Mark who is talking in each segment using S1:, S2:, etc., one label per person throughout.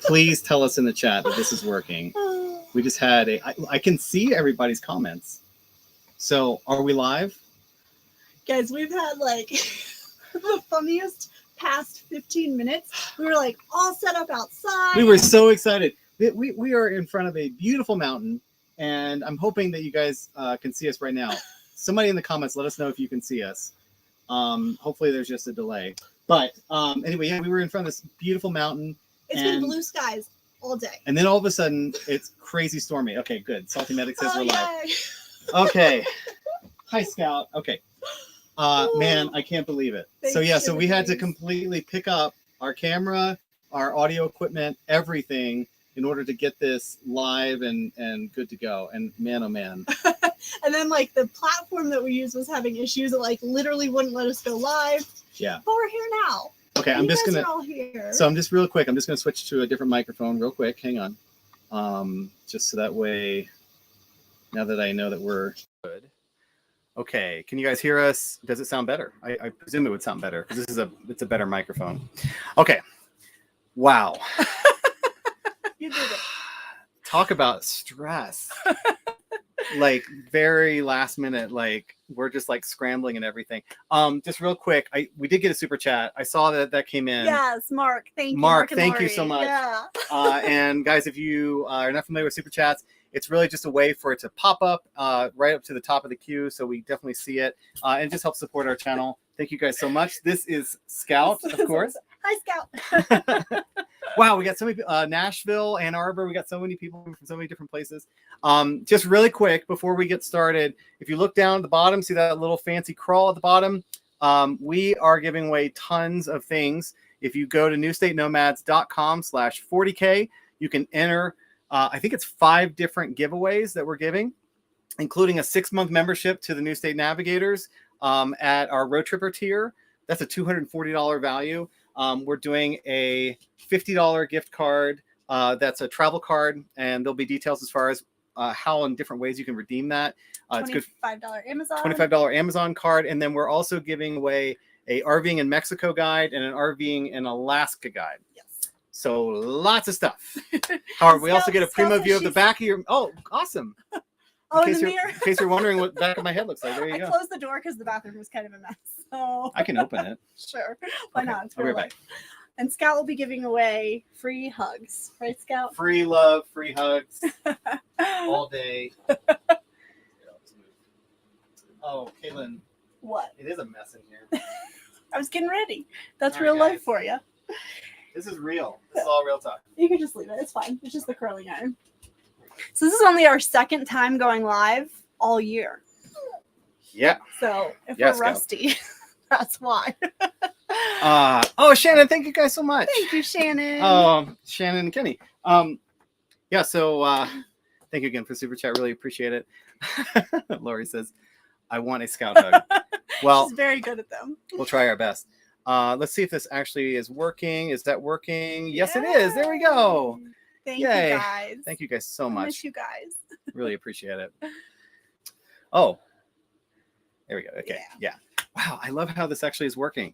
S1: Please tell us in the chat that this is working. We just had I can see everybody's comments. So are we live?
S2: Guys, we've had like the funniest past 15 minutes. We were like all set up outside.
S1: We were so excited. We are in front of a beautiful mountain, and I'm hoping that you guys can see us right now. Somebody in the comments, let us know if you can see us. Hopefully there's just a delay. But anyway, yeah, we were in front of this beautiful mountain.
S2: It's been blue skies all day.
S1: And then all of a sudden, it's crazy stormy. Okay, good. Salty Medic says we're live.
S2: Yay.
S1: Okay. Hi, Scout. Okay. Man, I can't believe it. So we had to completely pick up our camera, our audio equipment, everything in order to get this live and good to go. And man, oh man.
S2: And then like the platform that we used was having issues that like literally wouldn't let us go live.
S1: Yeah.
S2: But we're here now.
S1: Okay,
S2: I'm just gonna. So
S1: I'm just real quick. I'm just gonna switch to a different microphone real quick. Hang on. Just so that way, now that I know that we're good. Okay, can you guys hear us? Does it sound better? I presume it would sound better because it's a better microphone. Okay. Wow.
S2: You did it.
S1: Talk about stress. Like very last minute, like we're just like scrambling and everything. Just real quick, we did get a super chat. I saw that came in.
S2: Yes, Mark. Thank you.
S1: Mark, thank you so much.
S2: Yeah.
S1: And guys, if you are not familiar with super chats, it's really just a way for it to pop up right up to the top of the queue, so we definitely see it, and it just helps support our channel. Thank you guys so much. This is Scout, of course.
S2: Hi, Scout.
S1: Wow, we got so many Nashville, Ann Arbor. We got so many people from so many different places. Just really quick before we get started, if you look down at the bottom, see that little fancy crawl at the bottom? We are giving away tons of things. If you go to newstatenomads.com/40K, you can enter. I think it's 5 different giveaways that we're giving, including a 6-month membership to the New State Navigators at our Road Tripper tier. That's a $240 value. We're doing a $50 gift card. That's a travel card, and there'll be details as far as how and different ways you can redeem that. It's good.
S2: $25 Amazon.
S1: $25 Amazon card, and then we're also giving away a RVing in Mexico guide and an RVing in Alaska guide.
S2: Yes.
S1: So lots of stuff. Howard, we also get a primo view of the back of your. Oh, awesome.
S2: Oh, in the mirror.
S1: In case you're wondering what the back of my head looks like, there you go.
S2: I closed the door because the bathroom was kind of a mess. So
S1: I can open it.
S2: Sure. Why not? It's
S1: I'll be right back.
S2: And Scout will be giving away free hugs, right, Scout?
S1: Free love, free hugs, all day. Oh, Caitlin.
S2: What?
S1: It is a mess in here.
S2: I was getting ready. That's
S1: all
S2: real
S1: right,
S2: life for you.
S1: This is real. This is all real talk.
S2: You can just leave it. It's fine. It's just the curling iron. So this is only our 2nd time going live all year.
S1: Yeah.
S2: So if we're rusty, that's why.
S1: Oh, Shannon, thank you guys so much.
S2: Thank you, Shannon.
S1: Shannon and Kenny. Yeah, so thank you again for super chat. Really appreciate it. Lori says, I want a Scout hug. Well,
S2: she's very good at them.
S1: We'll try our best. Let's see if this actually is working. Is that working? Yes, it is. There we go.
S2: Thank you guys.
S1: Thank you guys so much.
S2: I miss you guys.
S1: Really appreciate it. Oh, there we go. Okay. Yeah. Wow. I love how this actually is working.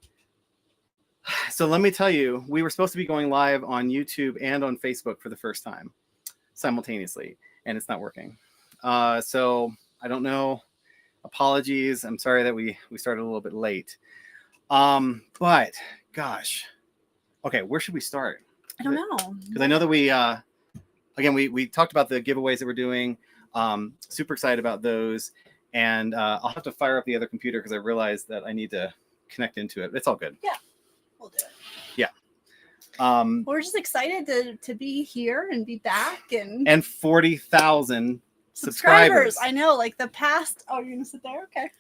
S1: So let me tell you, we were supposed to be going live on YouTube and on Facebook for the first time simultaneously, and it's not working. So I don't know. Apologies. I'm sorry that we started a little bit late. But gosh. Okay, where should we start?
S2: I don't know.
S1: Because I know that we talked about the giveaways that we're doing. Super excited about those. And I'll have to fire up the other computer because I realized that I need to connect into it. It's all good.
S2: Yeah, we'll do it.
S1: Yeah.
S2: We're just excited to be here and be back
S1: and 40,000 subscribers.
S2: I know, like the past. Oh, you're gonna sit there? Okay.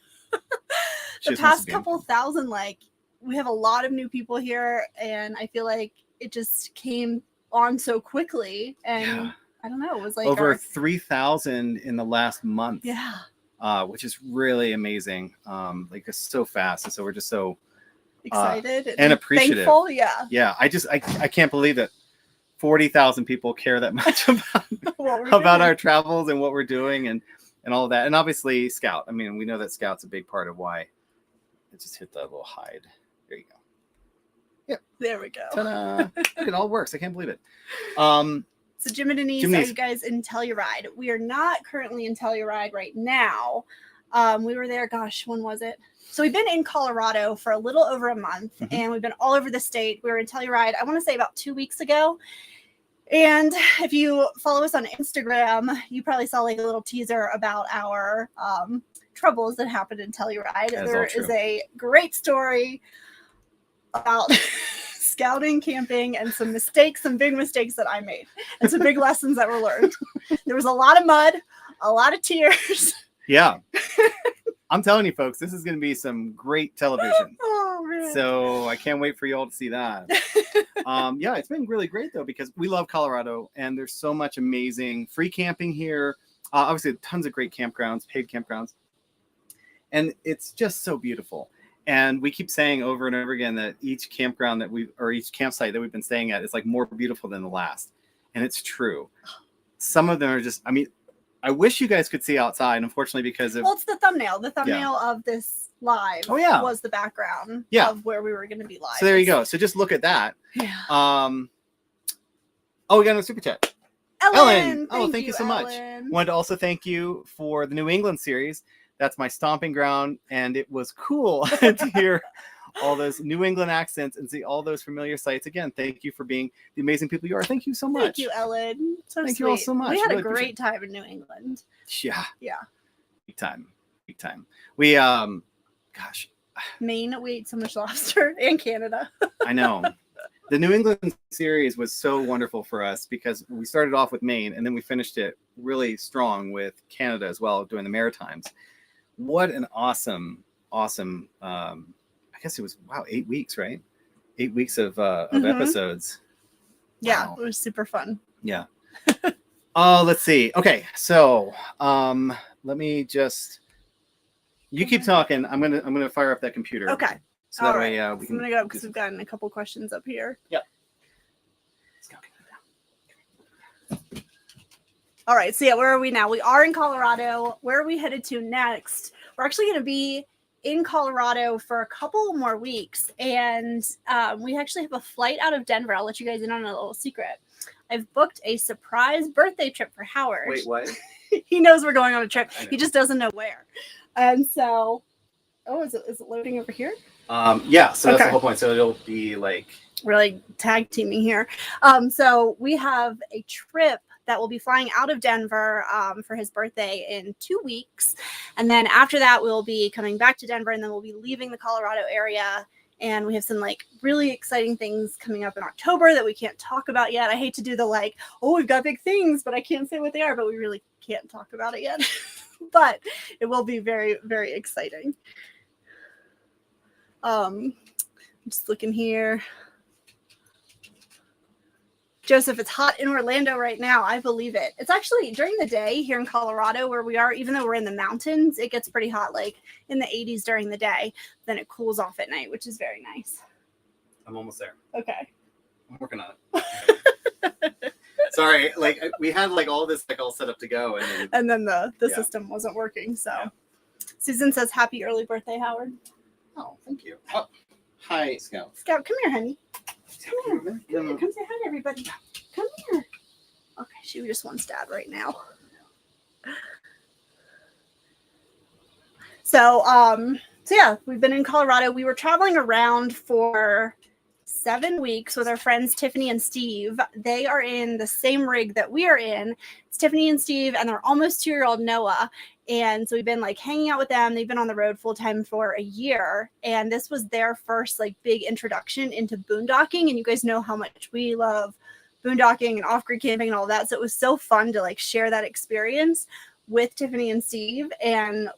S2: The past couple thousand, like we have a lot of new people here, and I feel like it just came on so quickly, and I don't know, it was like
S1: over 3,000 in the last month.
S2: Yeah.
S1: Which is really amazing. Like it's so fast, and so we're just so
S2: excited
S1: and appreciative.
S2: Thankful, yeah.
S1: Yeah, I can't believe that 40,000 people care that much about our travels and what we're doing and all of that. And obviously Scout. I mean, we know that Scout's a big part of why. It just hit that little hide. There you go. Yep.
S2: There we go.
S1: Ta-da. Look, it all works. I can't believe it.
S2: So Jim and Denise, are you guys in Telluride? We are not currently in Telluride right now. We were there, gosh, when was it? So we've been in Colorado for a little over a month, and we've been all over the state. We were in Telluride, I want to say about 2 weeks ago. And if you follow us on Instagram, you probably saw like a little teaser about our troubles that happened in Telluride. There is a great story about scouting, camping, and some mistakes, some big mistakes that I made, and some big lessons that were learned. There was a lot of mud, a lot of tears.
S1: Yeah. I'm telling you, folks, this is going to be some great television.
S2: Oh, man.
S1: So I can't wait for you all to see that. Yeah, it's been really great, though, because we love Colorado, and there's so much amazing free camping here. Obviously, tons of great campgrounds, paid campgrounds. And it's just so beautiful. And we keep saying over and over again that each campground or each campsite that we've been staying at is like more beautiful than the last. And it's true. Some of them are just, I mean, I wish you guys could see outside, unfortunately, because
S2: well, it's the thumbnail. The thumbnail of this live was the background of where we were going to be live.
S1: So there you go. So just look at that.
S2: Yeah.
S1: Oh, we got a super chat. Ellen. Thank you so much. Wanted to also thank you for the New England series. That's my stomping ground, and it was cool to hear all those New England accents and see all those familiar sights. Again, thank you for being the amazing people you are. Thank you so much.
S2: Thank you, Ellen. Thank
S1: you all so much.
S2: We had a great time in New England.
S1: Yeah.
S2: Yeah.
S1: Big time. Big time. We, gosh.
S2: Maine, we ate so much lobster, and Canada.
S1: I know. The New England series was so wonderful for us because we started off with Maine, and then we finished it really strong with Canada as well, doing the Maritimes. What an awesome, I guess it was, 8 weeks, right? 8 weeks of episodes.
S2: Yeah,
S1: wow.
S2: It was super fun.
S1: Yeah. Oh, let's see. Okay, so let me just. You keep talking. I'm gonna fire up that computer.
S2: Okay.
S1: So that way we can.
S2: I'm gonna go because we've gotten a couple questions up here.
S1: Yep.
S2: All right, so where are we now? We are in Colorado. Where are we headed to next? We're actually going to be in Colorado for a couple more weeks, and we actually have a flight out of Denver. I'll let you guys in on a little secret. I've booked a surprise birthday trip for Howard.
S1: Wait, what?
S2: He knows we're going on a trip. He just doesn't know where. And so, is it loading over here?
S1: Yeah, so that's the whole point. So it'll be like...
S2: We're like tag teaming here. So we have a trip that will be flying out of Denver for his birthday in 2 weeks. And then after that, we'll be coming back to Denver, and then we'll be leaving the Colorado area. And we have some like really exciting things coming up in October that we can't talk about yet. I hate to do the like, we've got big things, but I can't say what they are, but we really can't talk about it yet. But it will be very, very exciting. Just looking here. Joseph, it's hot in Orlando right now. I believe it. It's actually during the day here in Colorado where we are, even though we're in the mountains, it gets pretty hot, like in the 80s during the day. Then it cools off at night, which is very nice.
S1: I'm almost there.
S2: Okay.
S1: I'm working on it. Sorry, like we had like all this like all set up to go, and then
S2: the system wasn't working. So Susan says, "Happy early birthday, Howard."
S1: Oh, thank you. Oh, hi, Scout.
S2: Scout, come here, honey. Come here. Come say hi to everybody. Come here. Okay, she just wants Dad right now. So yeah, we've been in Colorado. We were traveling around for 7 weeks with our friends Tiffany and Steve. They are in the same rig that we are in. It's Tiffany and Steve and their almost 2-year-old Noah. And so we've been like hanging out with them. They've been on the road full time for a year. And this was their first like big introduction into boondocking. And you guys know how much we love boondocking and off-grid camping and all that. So it was so fun to like share that experience with Tiffany and Steve. And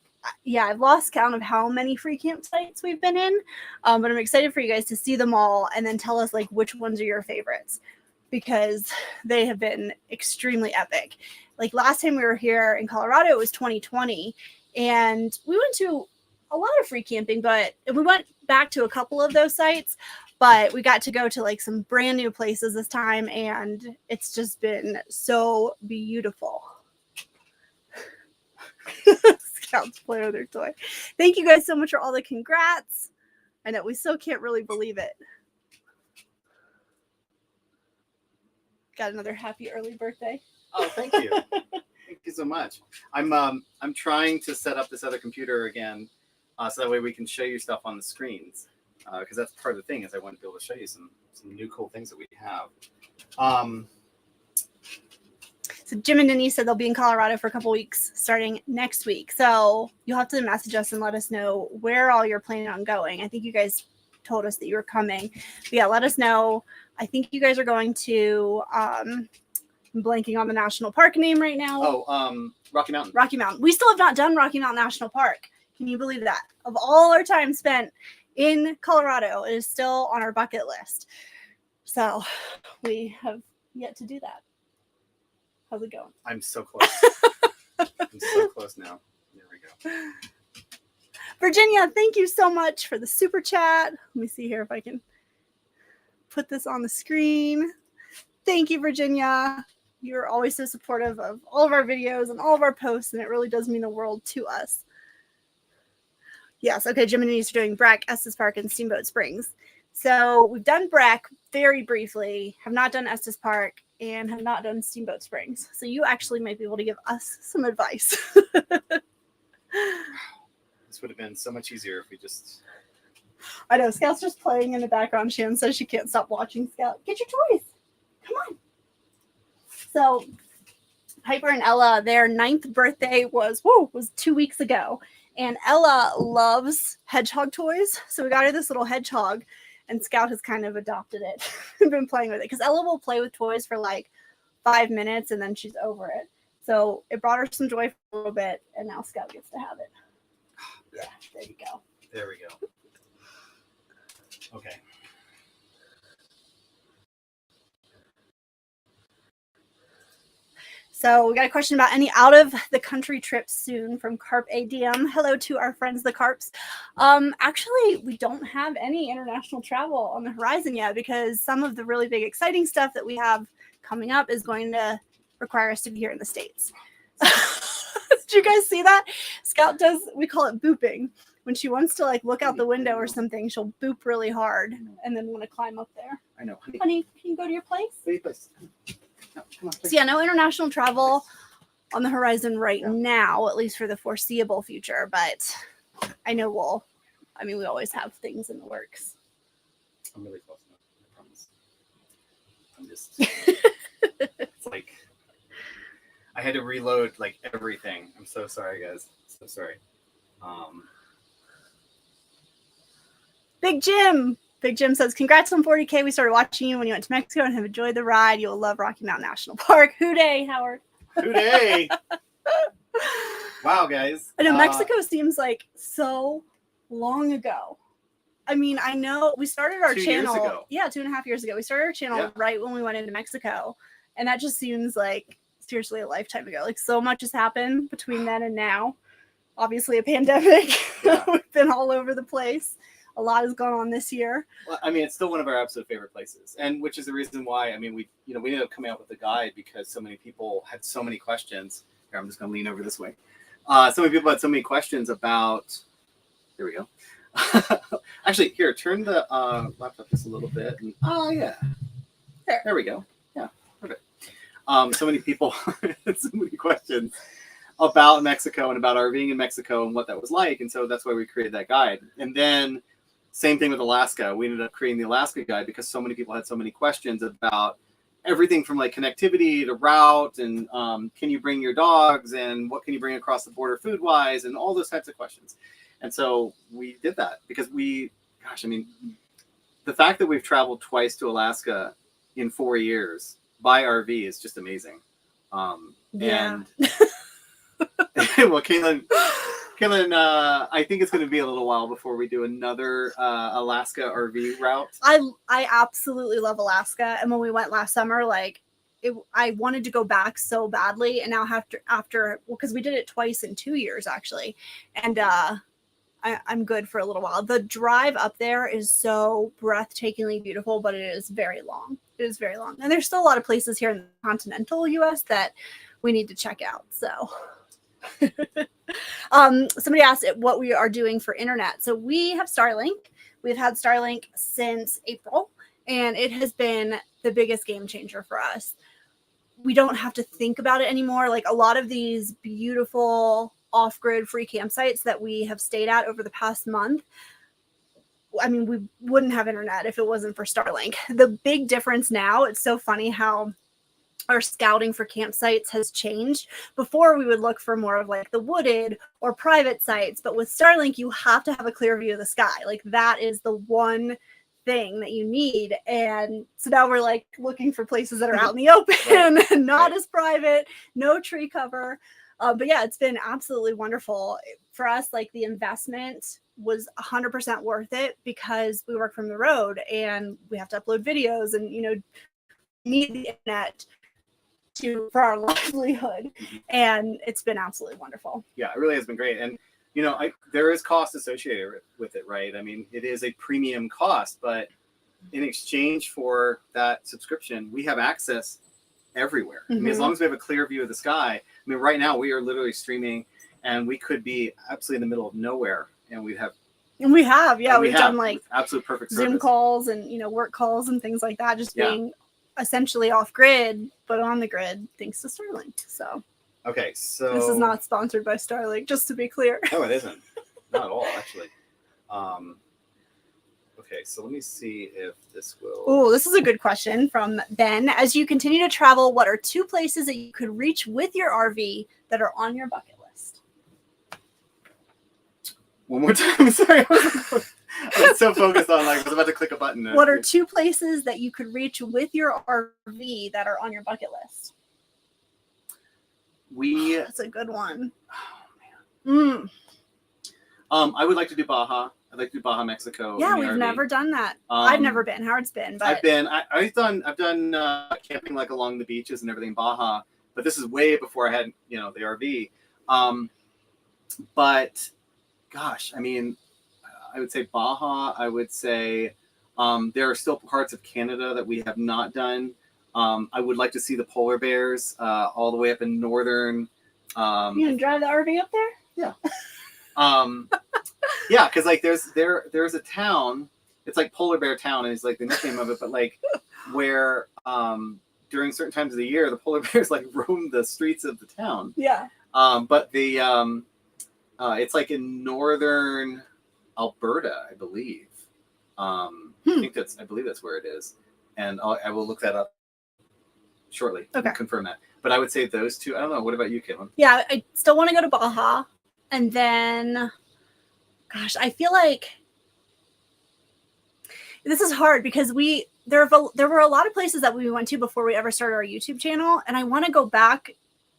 S2: yeah, I've lost count of how many free campsites we've been in. But I'm excited for you guys to see them all and then tell us like which ones are your favorites, because they have been extremely epic. Like last time we were here in Colorado, it was 2020, and we went to a lot of free camping, but we went back to a couple of those sites, but we got to go to like some brand new places this time, and it's just been so beautiful. Scouts play with their toy. Thank you guys so much for all the congrats. I know we still can't really believe it. got another happy early birthday.
S1: Oh, thank you. Thank you so much. I'm trying to set up this other computer again, so that way we can show you stuff on the screens. Because that's part of the thing is I want to be able to show you some new cool things that we have.
S2: So Jim and Denise said they'll be in Colorado for a couple weeks starting next week. So you'll have to message us and let us know where all you're planning on going. I think you guys told us that you were coming. But yeah, let us know. I think you guys are going to I'm blanking on the national park name right now.
S1: Oh, Rocky Mountain.
S2: Rocky Mountain. We still have not done Rocky Mountain National Park. Can you believe that? Of all our time spent in Colorado, it is still on our bucket list. So we have yet to do that. How's it going?
S1: I'm so close. I'm so close now. There we go.
S2: Virginia, thank you so much for the super chat. Let me see here if I can put this on the screen. Thank you, Virginia. You're always so supportive of all of our videos and all of our posts, and it really does mean the world to us. Yes, okay, Jim and Denise are doing Breck, Estes Park, and Steamboat Springs. So we've done Breck very briefly, have not done Estes Park, and have not done Steamboat Springs. So you actually might be able to give us some advice.
S1: This would have been so much easier if we just...
S2: I know, Scout's just playing in the background. Shannon says she can't stop watching Scout. Get your toys. Come on. So Piper and Ella, their 9th birthday was 2 weeks ago. And Ella loves hedgehog toys. So we got her this little hedgehog. And Scout has kind of adopted it and been playing with it. Because Ella will play with toys for like 5 minutes and then she's over it. So it brought her some joy for a little bit. And now Scout gets to have it. Yeah, there you go.
S1: There we go. Okay.
S2: So we got a question about any out of the country trips soon from Carp ADM. Hello to our friends, the Carps. Actually, we don't have any international travel on the horizon yet because some of the really big exciting stuff that we have coming up is going to require us to be here in the States. Did you guys see that? Scout does, we call it booping. When she wants to like look out the window or something, she'll boop really hard and then want to climb up there.
S1: I know.
S2: Honey, can you go to your place?
S1: Please. No, come on,
S2: so yeah, no international travel on the horizon right now, at least for the foreseeable future. But I know we always have things in the works.
S1: I'm really close enough, I promise. I'm just, it's like, I had to reload like everything. I'm so sorry, guys. So sorry. Big
S2: Jim says, congrats on 40K. We started watching you when you went to Mexico and have enjoyed the ride. You'll love Rocky Mountain National Park. Hooday, Howard.
S1: Hooday. Wow, guys.
S2: I know Mexico seems like so long ago. I mean, I know we started our
S1: 2
S2: channel.
S1: years ago.
S2: Yeah, 2.5 years ago. We started our channel right when we went into Mexico. And that just seems like seriously a lifetime ago. Like so much has happened between then and now. Obviously a pandemic.
S1: Yeah.
S2: We've been all over the place. A lot has gone on this year.
S1: Well, I mean, it's still one of our absolute favorite places, and which is the reason why. I mean, we ended up coming out with a guide because so many people had so many questions. Here, I'm just going to lean over this way. So many people had so many questions about. Here we go. Actually, here, turn the laptop just a little bit. And, oh yeah, there we go. Yeah, perfect. So many people had so many questions about Mexico and about RVing in Mexico and what that was like, and so that's why we created that guide. And then. Same thing with Alaska. We ended up creating the Alaska guide because so many people had so many questions about everything from like connectivity to route and can you bring your dogs and what can you bring across the border food wise and all those types of questions. And so we did that because the fact that we've traveled twice to Alaska in 4 years by RV is just amazing.
S2: Yeah.
S1: And well, Caitlin, I think it's going to be a little while before we do another Alaska RV route.
S2: I absolutely love Alaska, and when we went last summer, I wanted to go back so badly, and now after because we did it twice in 2 years actually, and I'm good for a little while. The drive up there is so breathtakingly beautiful, but it is very long. It is very long, and there's still a lot of places here in the continental U.S. that we need to check out. So. Somebody asked what we are doing for internet. So we have Starlink. We've had Starlink since April, And it has been the biggest game changer for us. We don't have to think about it anymore. Like a lot of these beautiful off-grid free campsites that we have stayed at over the past month, I mean, we wouldn't have internet if it wasn't for Starlink. The big difference now, it's so funny how our scouting for campsites has changed. Before we would look for more of like the wooded or private sites, but with Starlink, you have to have a clear view of the sky. Like that is the one thing that you need. And so now we're like looking for places that are out in the open, right. Not as private, no tree cover. But yeah, it's been absolutely wonderful for us. Like the investment was 100% worth it because we work from the road and we have to upload videos and, you know, need the internet for our livelihood. And it's been absolutely wonderful.
S1: Yeah, it really has been great. And, you know, there is cost associated with it, right? I mean, it is a premium cost, but in exchange for that subscription, we have access everywhere. I mean, as long as we have a clear view of the sky. I mean, right now we are literally streaming and we could be absolutely in the middle of nowhere and we've done like absolute perfect
S2: Zoom
S1: service.
S2: calls and, you know, work calls and things like that, just being essentially off grid, but on the grid thanks to Starlink. So
S1: okay, so
S2: this is not sponsored by Starlink, just to be clear.
S1: No, it isn't. Not at all, actually. Okay, so let me see if this will.
S2: Oh, this is a good question from Ben. As you continue to travel, what are 2 places that you could reach with your RV that are on your bucket list?
S1: One more time. Sorry, I was so focused on I was about to click a button.
S2: What are 2 places that you could reach with your RV that are on your bucket list? That's a good one.
S1: Oh man. I would like to do Baja. I'd like to do Baja, Mexico.
S2: Yeah, we've never done that. I've never been. Howard's been, but
S1: I've done camping like along the beaches and everything in Baja, but this is way before I had, you know, the RV. But gosh, I mean, I would say Baja. I would say there are still parts of Canada that we have not done. I would like to see the polar bears all the way up in northern.
S2: You gonna drive the RV up there?
S1: Yeah. Yeah, because like there's a town. It's like Polar Bear Town, and it's like the nickname of it. But like where during certain times of the year, the polar bears like roam the streets of the town.
S2: Yeah.
S1: But the it's like in northern Alberta, I believe. I believe that's where it is, and I will look that up shortly.
S2: Okay.
S1: Confirm that. But I would say those 2. I don't know. What about you, Caitlin?
S2: Yeah, I still want to go to Baja, and then, gosh, I feel like this is hard because there were a lot of places that we went to before we ever started our YouTube channel, and I want to go back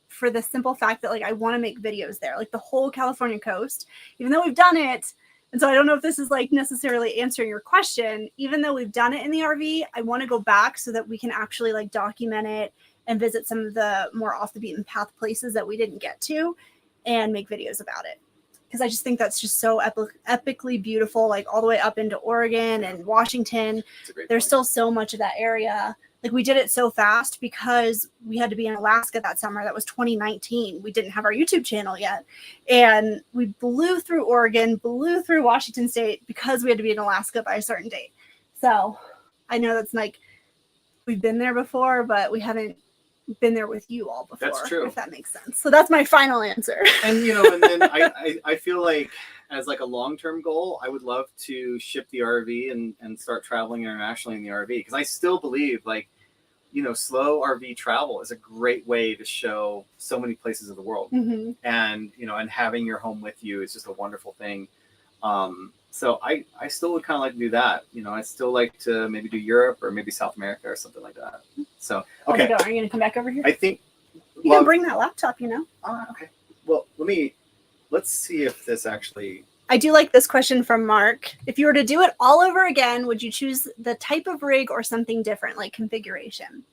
S2: for the simple fact that like I want to make videos there, like the whole California coast, even though we've done it. And so I don't know if this is like necessarily answering your question. Even though we've done it in the RV, I want to go back so that we can actually like document it and visit some of the more off the beaten path places that we didn't get to and make videos about it. Because I just think that's just so epically beautiful, like all the way up into Oregon and Washington. There's still so much of that area. Like we did it so fast because we had to be in Alaska that summer. That was 2019. We didn't have our YouTube channel yet. And we blew through Oregon, blew through Washington State because we had to be in Alaska by a certain date. So I know that's like, we've been there before, but we haven't been there with you all before.
S1: That's true.
S2: If that makes sense. So that's my final answer.
S1: And, you know, and then I feel like as like a long-term goal, I would love to ship the RV and start traveling internationally in the RV. Because I still believe like, you know, slow RV travel is a great way to show so many places of the world.
S2: Mm-hmm.
S1: And, you know, and having your home with you is just a wonderful thing. So I still would kind of like to do that. You know, I still like to maybe do Europe or maybe South America or something like that. So, okay.
S2: Are you going to come back over here?
S1: I think
S2: you can bring that laptop, you know?
S1: Okay. Well, let's see if this actually.
S2: I do like this question from Mark. If you were to do it all over again, would you choose the type of rig or something different, like configuration?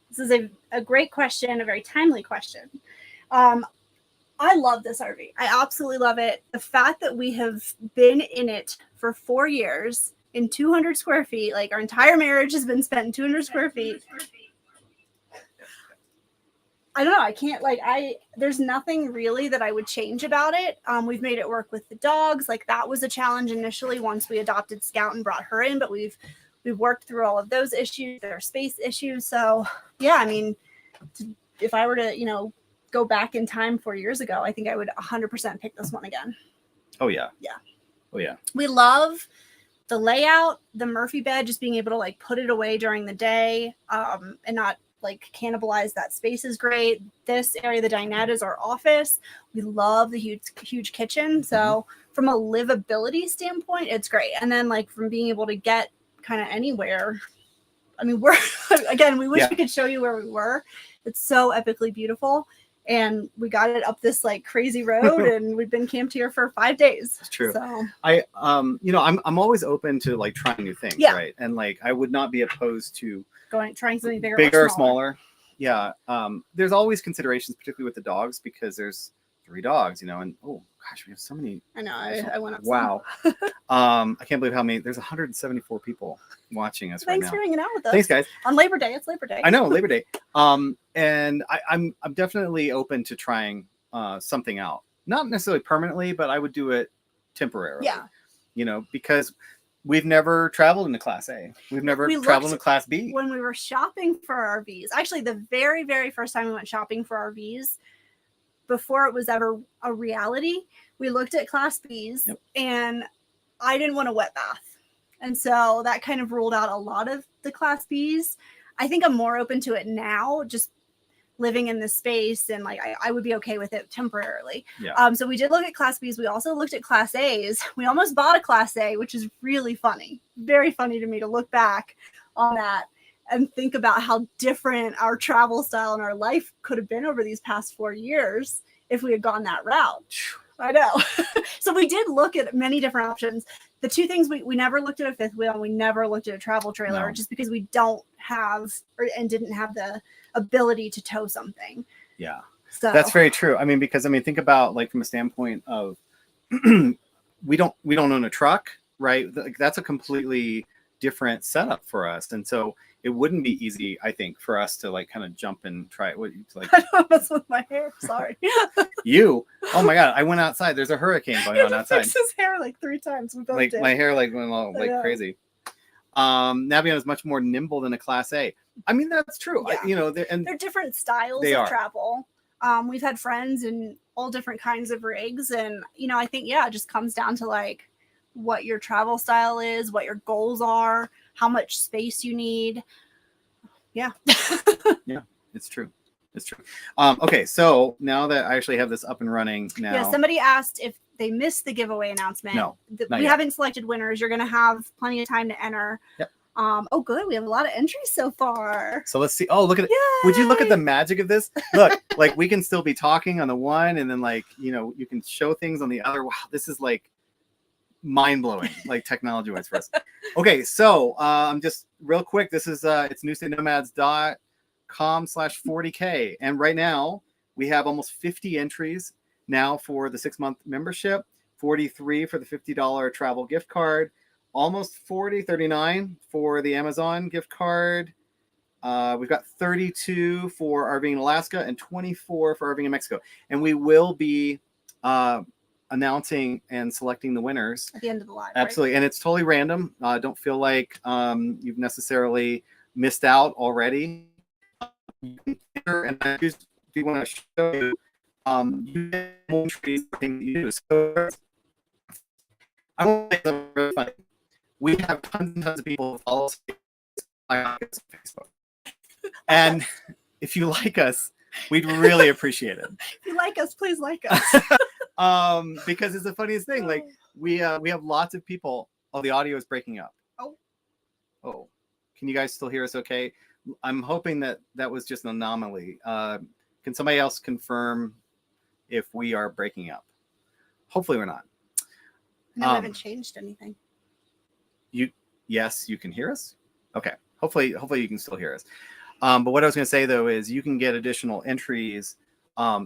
S2: This is a great question, a very timely question. I love this RV. I absolutely love it. The fact that we have been in it for 4 years in 200 square feet, like our entire marriage has been spent in 200 square feet. I don't know. I can't there's nothing really that I would change about it. We've made it work with the dogs. Like that was a challenge initially once we adopted Scout and brought her in, but we've we've worked through all of those issues. There are space issues. So yeah, I mean, if I were to, you know, go back in time 4 years ago, I think I would 100% pick this one again.
S1: Oh yeah.
S2: Yeah.
S1: Oh yeah.
S2: We love the layout, the Murphy bed, just being able to like put it away during the day, and not like cannibalize that space is great. This area, the dinette, is our office. We love the huge kitchen. So from a livability standpoint, it's great. And then like from being able to get kind of anywhere, I mean, we're again, we wish we could show you where we were. It's so epically beautiful. And we got it up this like crazy road, and we've been camped here for 5 days.
S1: It's true.
S2: So
S1: I you know, I'm always open to like trying new things, right? And like I would not be opposed to
S2: trying something
S1: bigger or smaller. Yeah. There's always considerations, particularly with the dogs, because there's 3 dogs, you know, and oh gosh, we have so many.
S2: I know. I went up.
S1: Wow. I can't believe how many. There's 174 people watching us right now.
S2: Thanks for hanging out with us.
S1: Thanks, guys.
S2: On Labor Day. It's Labor Day.
S1: I know, Labor Day. And I'm definitely open to trying something out. Not necessarily permanently, but I would do it temporarily.
S2: Yeah.
S1: You know, because we've never traveled in a Class A. We've never traveled in a Class B.
S2: When we were shopping for RVs, actually the very, very first time we went shopping for RVs, before it was ever a reality, we looked at Class Bs, and I didn't want a wet bath. And so that kind of ruled out a lot of the Class Bs. I think I'm more open to it now, just living in this space, and like I would be okay with it temporarily. Yeah. So we did look at Class Bs. We also looked at Class As. We almost bought a Class A, which is really funny. Very funny to me to look back on that and think about how different our travel style and our life could have been over these past 4 years if we had gone that route. I know. So we did look at many different options. The 2 things, we never looked at a 5th wheel, and we never looked at a travel trailer, just because we don't have and didn't have the ability to tow something. Yeah. So
S1: that's very true. I mean, because think about like from a standpoint of we don't own a truck, right? That's a completely different setup for us. And so it wouldn't be easy, I think, for us to like kind of jump and try it. What like
S2: I don't mess with my hair. Sorry.
S1: You? Oh my God! I went outside. There's a hurricane going on outside.
S2: Fix his hair like 3 times. We both
S1: like
S2: did.
S1: My hair like went all like crazy. Navigator is much more nimble than a Class A. I mean, that's true.
S2: Yeah. They're different styles of travel. We've had friends in all different kinds of rigs, and I think it just comes down to like what your travel style is, what your goals are, how much space you need. Yeah.
S1: Yeah, it's true. It's true. Okay, so now that I actually have this up and running now.
S2: Yeah, somebody asked if they missed the giveaway announcement.
S1: No,
S2: we haven't selected winners. You're going to have plenty of time to enter.
S1: Yep.
S2: Oh, good. We have a lot of entries so far.
S1: So let's see. Oh, look at it. Would you look at the magic of this? Look, like we can still be talking on the one, and then like, you can show things on the other. Wow, this is like mind-blowing, like technology-wise for us. Okay, so just real quick, this is it's newstatenomads.com/40K, and right now we have almost 50 entries now for the 6-month membership, 43 for the $50 travel gift card, almost 39 for the Amazon gift card. We've got 32 for RVing in Alaska and 24 for RVing in Mexico, and we will be announcing and selecting the winners
S2: at the end of the live.
S1: Absolutely. Right? And it's totally random. Don't feel like you've necessarily missed out already. And I just do want to show you you get more entries for things you do. So I want to say something really funny. We have tons and tons of people who follow us on Facebook. And if you like us, we'd really appreciate it.
S2: If you like us, please like us.
S1: Because it's the funniest thing. Like we have lots of people. Oh, the audio is breaking up. Oh, can you guys still hear us? Okay. I'm hoping that was just an anomaly. Can somebody else confirm if we are breaking up? Hopefully we're not.
S2: No, I haven't changed anything.
S1: Yes, you can hear us. Okay. Hopefully you can still hear us. But what I was going to say though is you can get additional entries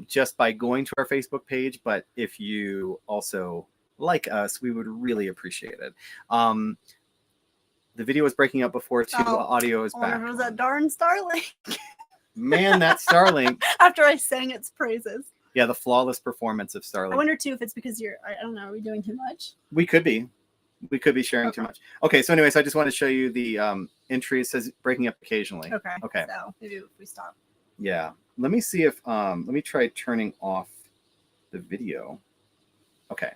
S1: just by going to our Facebook page. But if you also like us, we would really appreciate it. The video was breaking up before too. The audio is back.
S2: It was that darn Starlink.
S1: Man, that Starlink.
S2: After I sang its praises.
S1: Yeah, the flawless performance of Starlink.
S2: I wonder too if it's because I don't know, are we doing too much?
S1: We could be. We could be sharing too much. Okay, so anyways, I just want to show you the entry. It says breaking up occasionally.
S2: Okay. So maybe if we stop.
S1: Yeah. Let me see if let me try turning off the video. Okay.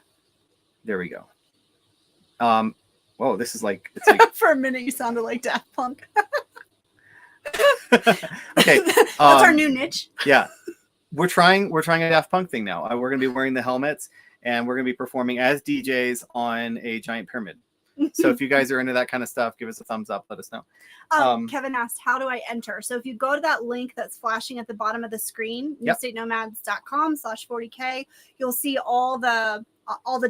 S1: There we go. Whoa, this is like it's like
S2: for a minute you sounded like Daft Punk.
S1: Okay.
S2: That's our new niche.
S1: Yeah. We're trying a Daft Punk thing now. We're gonna be wearing the helmets and we're gonna be performing as DJs on a giant pyramid. So if you guys are into that kind of stuff, give us a thumbs up. Let us know.
S2: Kevin asked, how do I enter? So if you go to that link that's flashing at the bottom of the screen, newstatenomads.com/40K, you'll see all the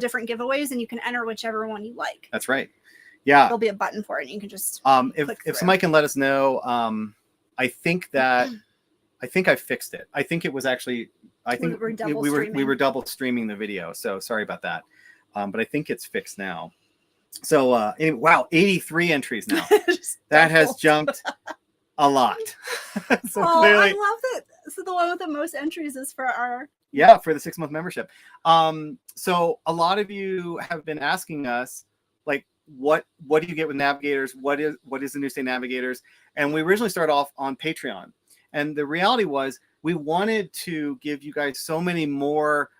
S2: different giveaways and you can enter whichever one you like.
S1: That's right. Yeah.
S2: There'll be a button for it and you can just
S1: if somebody can let us know, I think I fixed it. I think it was actually we were double streaming the video. So sorry about that. But I think it's fixed now. So wow, 83 entries now. That has jumped a lot.
S2: So clearly, I love it. So the one with the most entries is for our
S1: for the 6-month membership. So a lot of you have been asking us, like, what do you get with Navigators? What is the New State Navigators? And we originally started off on Patreon. And the reality was we wanted to give you guys so many more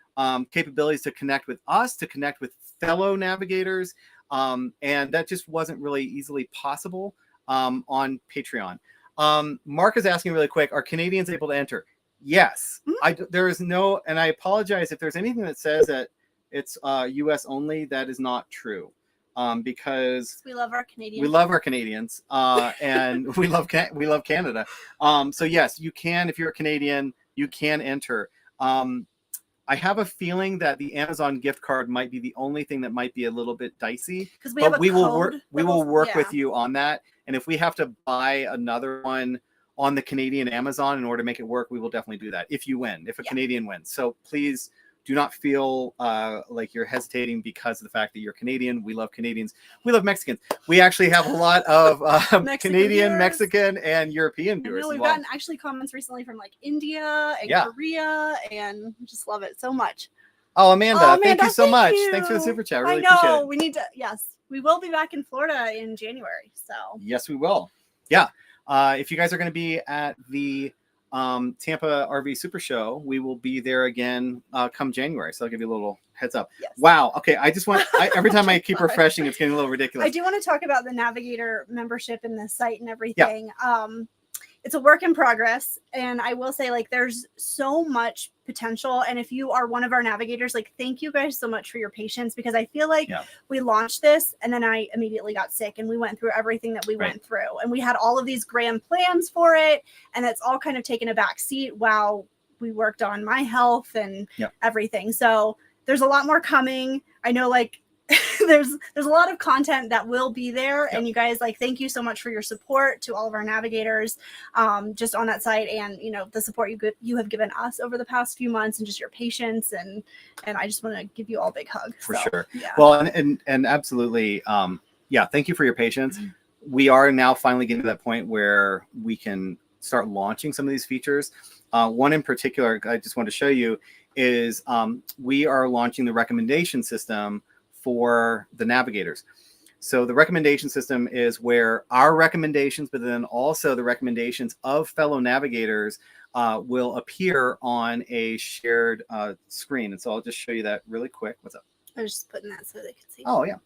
S1: capabilities to connect with us, to connect with fellow navigators. And that just wasn't really easily possible on Patreon. Mark is asking really quick, are Canadians able to enter? Yes. There is no, and I apologize if there's anything that says that it's US only. That is not true. Because
S2: we love our Canadians.
S1: We love our Canadians, and we love Canada. So yes, you can, if you're a Canadian, you can enter. I have a feeling that the Amazon gift card might be the only thing that might be a little bit dicey. But we will work with you on that. And if we have to buy another one on the Canadian Amazon in order to make it work, we will definitely do that if you win, if a Canadian wins. So please do not feel like you're hesitating because of the fact that you're Canadian. We love Canadians. We love Mexicans. We actually have a lot of Canadian, Mexican, and European viewers.
S2: We've gotten actually comments recently from like India and Korea, and we just love it so much.
S1: Oh, Amanda, thank you so much. Thanks for the super chat. Really appreciate it.
S2: We need to. Yes, we will be back in Florida in January. So
S1: yes, we will. Yeah. If you guys are going to be at the Tampa RV Super Show, we will be there again come January. So I'll give you a little heads up. Yes. Wow. Okay. I just want, every time I keep refreshing, it's getting a little ridiculous.
S2: I do want to talk about the Navigator membership and the site and everything. Yeah. It's a work in progress. And I will say, like, there's so much potential. And if you are one of our navigators, like, thank you guys so much for your patience, because I feel like we launched this and then I immediately got sick and we went through everything that we went through. And we had all of these grand plans for it. And it's all kind of taken a back seat while we worked on my health and everything. So there's a lot more coming. I know, like, there's a lot of content that will be there, and you guys, like, thank you so much for your support to all of our navigators just on that site, and the support you have given us over the past few months, and just your patience, and I just want to give you all a big hug
S1: for sure. Well, and absolutely, thank you for your patience. We are now finally getting to that point where we can start launching some of these features. One in particular I just want to show you is we are launching the recommendation system for the navigators. So the recommendation system is where our recommendations, but then also the recommendations of fellow navigators will appear on a shared screen. And so I'll just show you that really quick. What's up?
S2: I was just putting that so they could see.
S1: Oh yeah.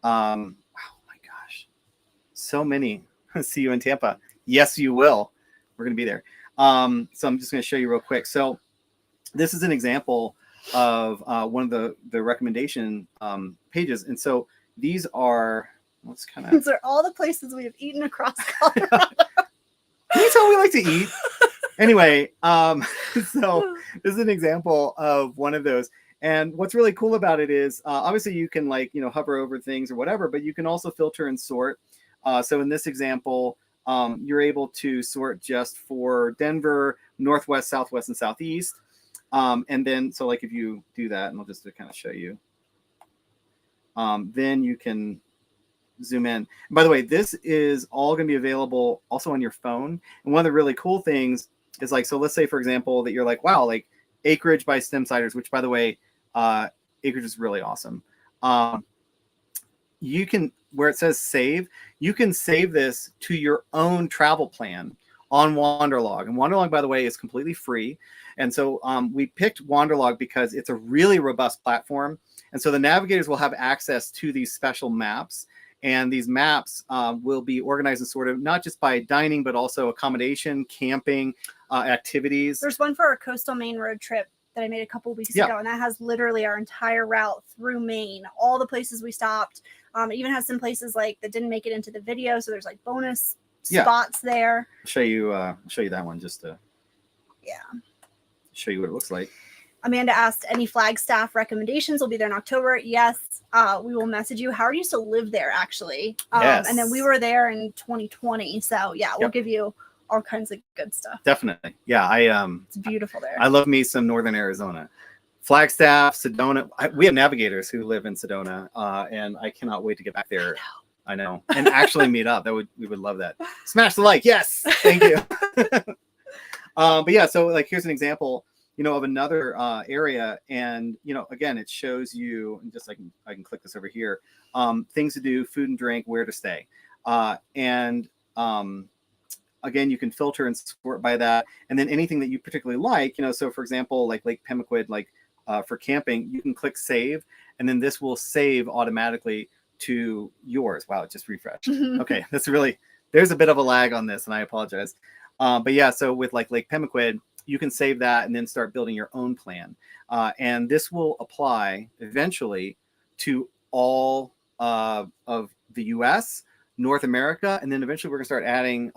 S1: Wow, my gosh. So many. See you in Tampa. Yes, you will. We're going to be there. So I'm just going to show you real quick. So this is an example of one of the recommendation pages, and so these are
S2: these are all the places we have eaten across Colorado.
S1: Can you tell we like to eat? Anyway, so this is an example of one of those, and what's really cool about it is obviously you can hover over things or whatever, but you can also filter and sort. So in this example, you're able to sort just for Denver, Northwest, Southwest, and Southeast. And then, so like if you do that, and I'll just kind of show you, then you can zoom in. And by the way, this is all going to be available also on your phone. And one of the really cool things is, like, so let's say, for example, that you're like, wow, like acreage by Stemsiders, which, by the way, acreage is really awesome. you can, where it says save, you can save this to your own travel plan on Wanderlog. And Wanderlog, by the way, is completely free. And so we picked Wanderlog because it's a really robust platform. And so the navigators will have access to these special maps. And these maps will be organized in sort of not just by dining, but also accommodation, camping, activities.
S2: There's one for our coastal Maine road trip that I made a couple weeks ago, and that has literally our entire route through Maine, all the places we stopped. It even has some places like that didn't make it into the video, so there's like bonus spots there.
S1: I'll show you that one just to show you what it looks like.
S2: Amanda asked, any Flagstaff recommendations? Will be there in October. Yes, we will message you. Howard used to live there, actually.
S1: Yes.
S2: And then we were there in 2020. So, yeah, we'll give you all kinds of good stuff.
S1: Definitely. Yeah,
S2: it's beautiful there.
S1: I love me some Northern Arizona. Flagstaff, Sedona. We have navigators who live in Sedona, and I cannot wait to get back there. I know. And actually meet up. We would love that. Smash the like. Yes. Thank you. But yeah, so like here's an example, of another area, and again, it shows you, and just I can click this over here, things to do, food and drink, where to stay, and again, you can filter and sort by that, and then anything that you particularly like, so for example, like Lake Pemaquid, like for camping, you can click save, and then this will save automatically to yours. Wow, it just refreshed. Okay, there's a bit of a lag on this, and I apologize. But yeah, so with like Lake Pemaquid, you can save that and then start building your own plan. And this will apply eventually to all of the US, North America, and then eventually we're going to start adding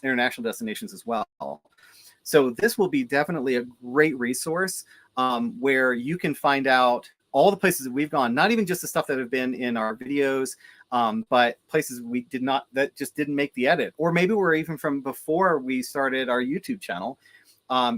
S1: international destinations as well. So this will be definitely a great resource where you can find out all the places that we've gone, not even just the stuff that have been in our videos, but places that just didn't make the edit, or maybe we're even from before we started our YouTube channel.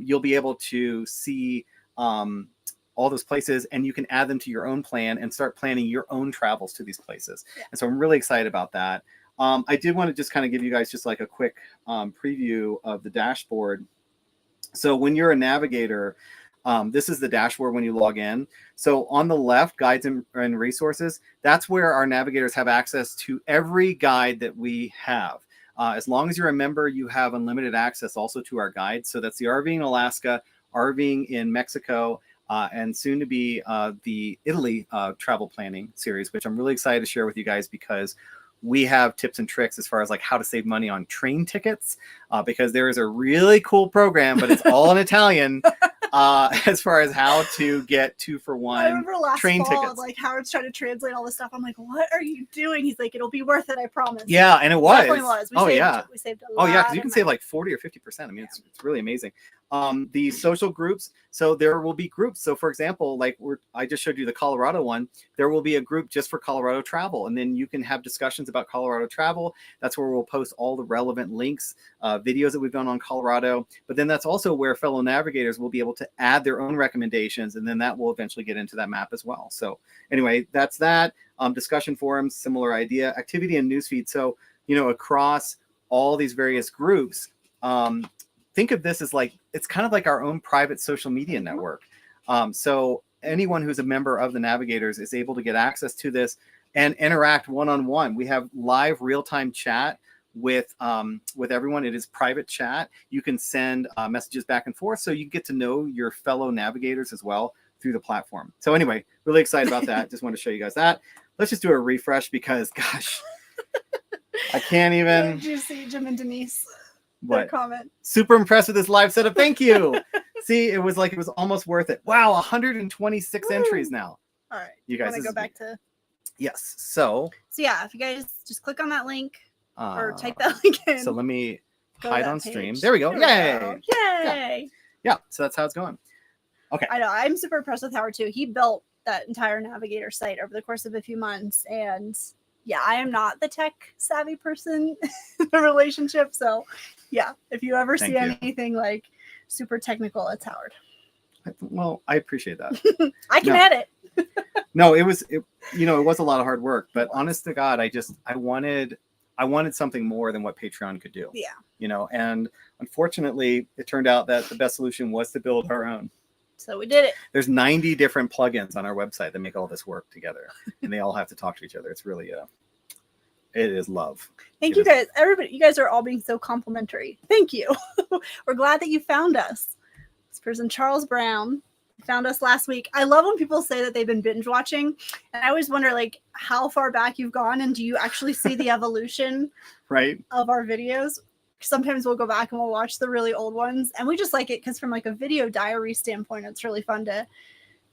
S1: You'll be able to see all those places, and you can add them to your own plan and start planning your own travels to these places. Yeah. And so I'm really excited about that. I did want to just kind of give you guys just like a quick preview of the dashboard. So when you're a navigator, this is the dashboard when you log in. So on the left, guides and resources, that's where our navigators have access to every guide that we have. As long as you're a member, you have unlimited access also to our guides. So that's the RVing in Alaska, RVing in Mexico, and soon to be the Italy travel planning series, which I'm really excited to share with you guys because we have tips and tricks as far as like how to save money on train tickets, because there is a really cool program, but it's all in Italian. As far as how to get 2-for-1 train tickets.
S2: Like Howard's trying to translate all this stuff. I'm like, what are you doing? He's like, it'll be worth it, I promise.
S1: Yeah, and it was.
S2: It definitely was. We saved a lot.
S1: Oh yeah, because you can save like 40 or 50%. I mean, it's really amazing. The social groups. So there will be groups. So for example, like I just showed you the Colorado one. There will be a group just for Colorado travel, and then you can have discussions about Colorado travel. That's where we'll post all the relevant links, videos that we've done on Colorado. But then that's also where fellow navigators will be able to add their own recommendations, and then that will eventually get into that map as well. So anyway, that's that. Discussion forums, similar idea. Activity and newsfeed. So across all these various groups, think of this as like, it's kind of like our own private social media network. So anyone who's a member of the Navigators is able to get access to this and interact one-on-one. We have live real-time chat with everyone. It is private chat. You can send messages back and forth, so you get to know your fellow navigators as well through the platform. So anyway, really excited about that. Just want to show you guys that. Let's just do a refresh because, gosh, I can't even.
S2: Did you see Jim and Denise?
S1: What
S2: comment?
S1: Super impressed with this live setup. Thank you. See, it was almost worth it. Wow, 126 entries now.
S2: All right,
S1: you guys
S2: want to go back to.
S1: Yes. So
S2: yeah, if you guys just click on that link or type that link in.
S1: So let me hide on stream. There we go. Yay!
S2: Yay!
S1: Yeah. So that's how it's going. Okay.
S2: I know. I'm super impressed with Howard too. He built that entire Navigator site over the course of a few months, and yeah, I am not the tech savvy person in the relationship. So yeah, if you ever see anything like super technical, it's Howard.
S1: Well, I appreciate that.
S2: I can edit.
S1: No, it was a lot of hard work, but honest to God, I wanted something more than what Patreon could do.
S2: Yeah.
S1: And unfortunately it turned out that the best solution was to build our own.
S2: So we did it.
S1: There's 90 different plugins on our website that make all this work together, and they all have to talk to each other. It's really it is love.
S2: Thank you guys. Everybody, you guys are all being so complimentary. Thank you. We're glad that you found us. This person, Charles Brown, found us last week. I love when people say that they've been binge watching, and I always wonder like how far back you've gone, and do you actually see the evolution
S1: right
S2: of our videos? Sometimes we'll go back and we'll watch the really old ones, and we just like it because from like a video diary standpoint, it's really fun to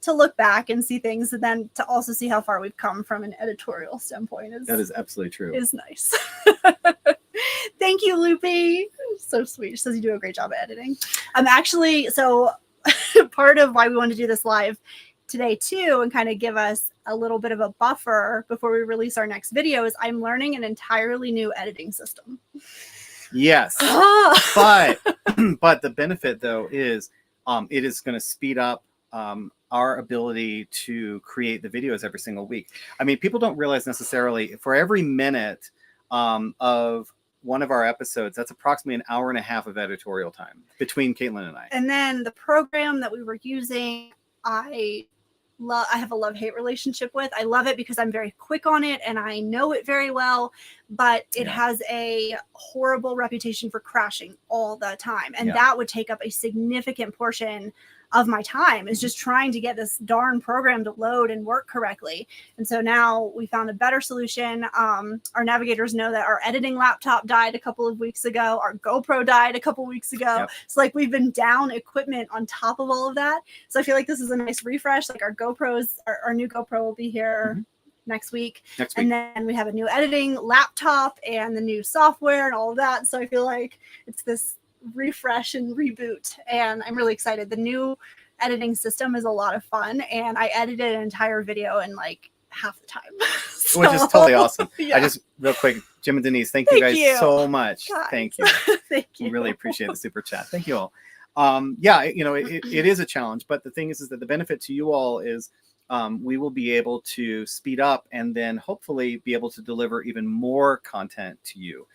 S2: look back and see things, and then to also see how far we've come from an editorial standpoint.
S1: That is absolutely true.
S2: Is nice. Thank you, Loopy. So sweet. She says you do a great job at editing. I'm actually, so part of why we want to do this live today too, and kind of give us a little bit of a buffer before we release our next video, is I'm learning an entirely new editing system.
S1: Yes. but the benefit though is it is going to speed up our ability to create the videos every single week. I mean, people don't realize necessarily for every minute of one of our episodes, that's approximately an hour and a half of editorial time between Caitlin and I.
S2: And then the program that we were using, I have a love-hate relationship with. I love it because I'm very quick on it and I know it very well, but it has a horrible reputation for crashing all the time. And that would take up a significant portion of my time, is just trying to get this darn program to load and work correctly. And so now we found a better solution. Our navigators know that our editing laptop died a couple of weeks ago. Our GoPro died a couple of weeks ago. Yep. So like we've been down equipment on top of all of that. So I feel like this is a nice refresh. Like our GoPros, our new GoPro will be here next week. And then we have a new editing laptop and the new software and all of that. So I feel like it's this refresh and reboot, and I'm really excited. The new editing system is a lot of fun, and I edited an entire video in like half the time. So,
S1: which is totally awesome. I just real quick, Jim and Denise, thank you guys so much.
S2: Guys.
S1: Thank you.
S2: Thank you.
S1: We really appreciate the super chat. Thank you all. Yeah, you know, it is a challenge, but the thing is that the benefit to you all is we will be able to speed up and then hopefully be able to deliver even more content to you.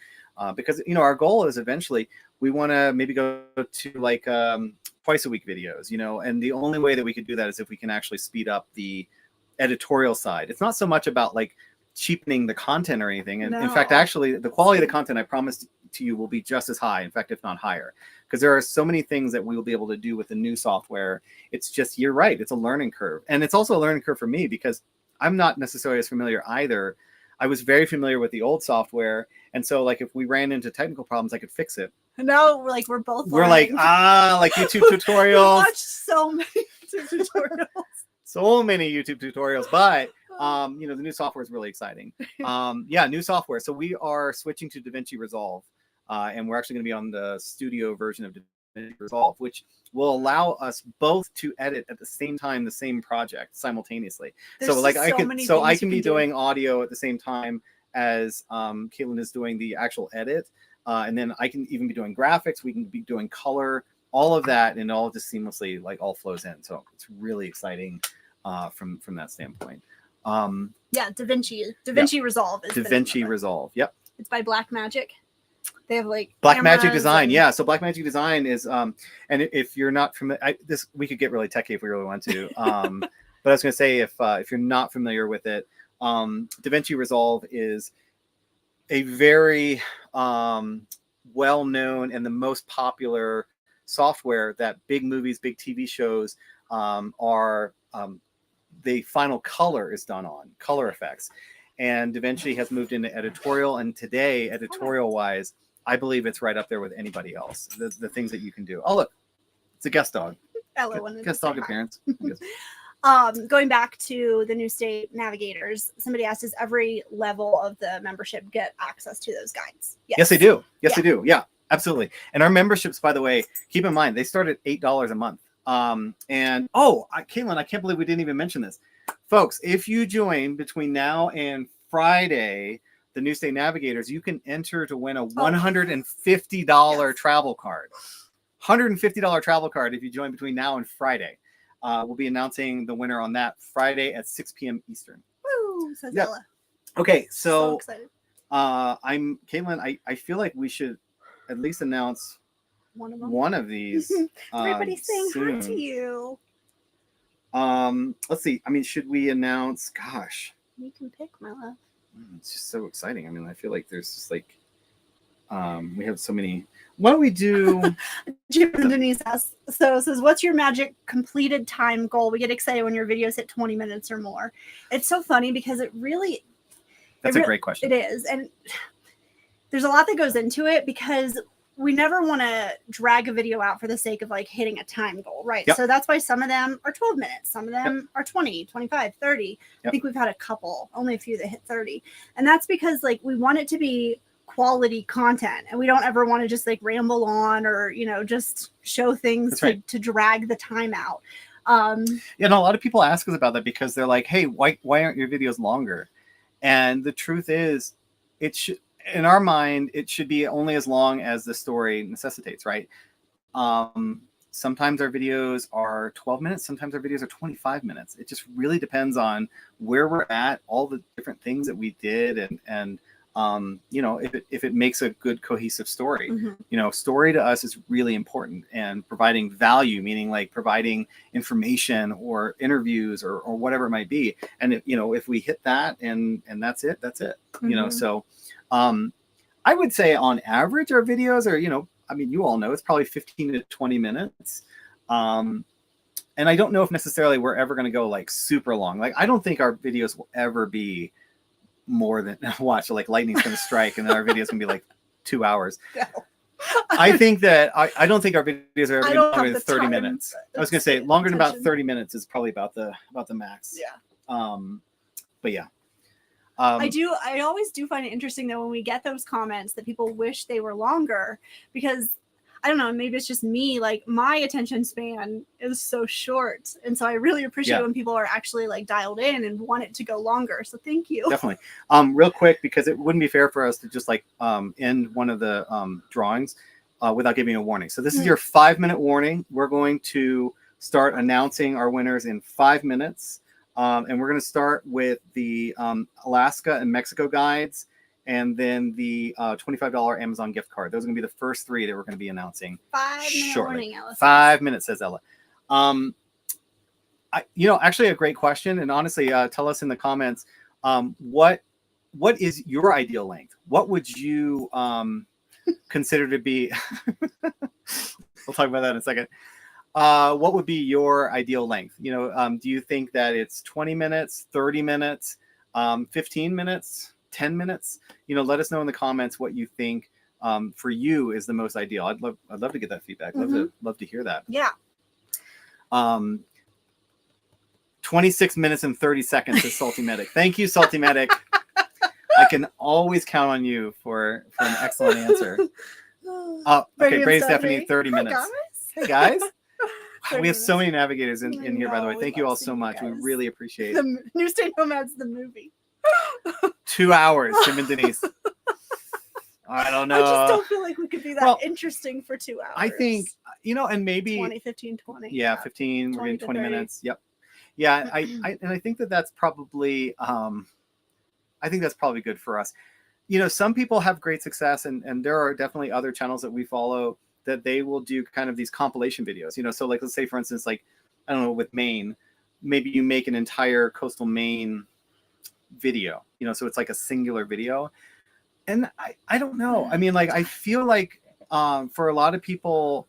S1: Because, you know, our goal is eventually we want to maybe go to like twice a week videos, you know, and the only way that we could do that is if we can actually speed up the editorial side. It's not so much about like cheapening the content or anything. And in fact, actually, the quality of the content I promised to you will be just as high, in fact, if not higher, because there are so many things that we will be able to do with the new software. It's just, you're right, it's a learning curve. And it's also a learning curve for me because I'm not necessarily as familiar either. I was very familiar with the old software. And so like if we ran into technical problems, I could fix it.
S2: And now we're both
S1: like YouTube tutorials.
S2: Watch so many YouTube tutorials.
S1: So many YouTube tutorials, but you know, the new software is really exciting. Yeah, new software. So we are switching to Davinci Resolve, and we're actually going to be on the studio version of Davinci Resolve, which will allow us both to edit at the same time the same project simultaneously.
S2: There's
S1: so like I can be
S2: do.
S1: doing audio at the same time as Caitlin is doing the actual edit, and then I can even be doing graphics. We can be doing color, all of that, and all just seamlessly like all flows in. So it's really exciting from that standpoint.
S2: Yeah, Davinci Resolve is
S1: Davinci Resolve. Yep.
S2: It's by Blackmagic. They have like
S1: Blackmagic Design. Yeah. So Blackmagic Design is and if you're not familiar, we could get really techy if we really want to. But I was going to say if you're not familiar with it, Davinci Resolve is a very well-known and the most popular software that big movies, big TV shows are the final color is done on, color effects. And Davinci has moved into editorial, and today, editorial-wise, I believe it's right up there with anybody else. The things that you can do. Oh, look, it's a guest dog. Guest dog appearance.
S2: Going back to the new state navigators, somebody asked, does every level of the membership get access to those guides?
S1: Yes, they do. Yes, they do. Yeah, absolutely. And our memberships, by the way, keep in mind, they start at $8 a month. And Caitlin, I can't believe we didn't even mention this. Folks, if you join between now and Friday, the New State Navigators, you can enter to win a $150 travel card. $150 travel card if you join between now and Friday. We'll be announcing the winner on that Friday at 6 p.m. Eastern.
S2: Woo! Says Ella.
S1: Okay, so
S2: excited.
S1: Caitlin, I feel like we should at least announce one of these.
S2: Everybody's saying
S1: soon.
S2: hi to you.
S1: Let's see. I mean, should we announce? Gosh,
S2: you can pick, my love.
S1: It's just so exciting. I mean, I feel like there's just like we have so many. Why don't we do?
S2: Jim and Denise asks, so it says, what's your magic completed time goal? We get excited when your videos hit 20 minutes or more. It's so funny because it really.
S1: That's a great question.
S2: It is, and there's a lot that goes into it because we never want to drag a video out for the sake of like hitting a time goal, right?
S1: Yep.
S2: So that's why some of them are 12 minutes. Some of them are 20, 25, 30.
S1: Yep.
S2: I think we've had a couple, only a few that hit 30. And that's because like we want it to be quality content and we don't ever want to just like ramble on or, you know, just show things to drag the time out.
S1: Yeah, and a lot of people ask us about that because they're like, hey, why aren't your videos longer? And the truth is, it should, in our mind, it should be only as long as the story necessitates, right? Sometimes our videos are 12 minutes. Sometimes our videos are 25 minutes. It just really depends on where we're at, all the different things that we did, and you know, if it makes a good cohesive story.
S2: Mm-hmm.
S1: You know, story to us is really important, and providing value, meaning like providing information or interviews or whatever it might be. And if, you know, if we hit that and that's it, mm-hmm. You know, so I would say on average our videos are, you know, I mean, you all know it's probably 15 to 20 minutes. And I don't know if necessarily we're ever going to go like super long. Like, I don't think our videos will ever be more than watch, like lightning's going to strike and then our videos can be like 2 hours. No. I think that I don't think our videos are ever going to be longer than 30 minutes. I was going to say longer than about 30 minutes is probably about the max.
S2: Yeah.
S1: But yeah.
S2: I always do find it interesting though when we get those comments that people wish they were longer, because I don't know, maybe it's just me, like my attention span is so short, and so I really appreciate when people are actually like dialed in and want it to go longer. So thank you.
S1: Definitely. Real quick, because it wouldn't be fair for us to just like end one of the drawings without giving a warning. So this is your 5-minute warning. We're going to start announcing our winners in 5 minutes. And we're going to start with the Alaska and Mexico guides, and then the $25 Amazon gift card. Those are going to be the first 3 that we're going to be announcing
S2: 5-minute warning, Ella.
S1: 5 minutes, says Ella. You know, actually a great question. And honestly, tell us in the comments, what is your ideal length? What would you consider to be? We'll talk about that in a second. What would be your ideal length? You know, do you think that it's 20 minutes, 30 minutes, 15 minutes, 10 minutes? You know, let us know in the comments what you think for you is the most ideal. I'd love to get that feedback.
S2: Mm-hmm.
S1: Love to hear that.
S2: Yeah.
S1: 26 minutes and 30 seconds is Salty Medic. Thank you, Salty Medic. I can always count on you for an excellent answer. Okay, great, Stephanie. 30 minutes. Hey guys. We have so many navigators in here, by the way. Thank you all so much. We really appreciate it.
S2: The New State Nomads, the movie.
S1: 2 hours, Jim and Denise. I don't know.
S2: I just don't feel like we could be that interesting for 2 hours.
S3: I think, you know, and maybe
S2: 20, 15, 20.
S1: Yeah, 15, we're getting 20 minutes. Yep.
S2: Yeah,
S1: I think that's probably good for us. You know, some people have great success, and there are definitely other channels that we follow that they will do kind of these compilation videos, you know, so like, let's say for instance, like, I don't know, with Maine, maybe you make an entire coastal Maine video, you know, so it's like a singular video. And I don't know. I mean, like, I feel like for a lot of people,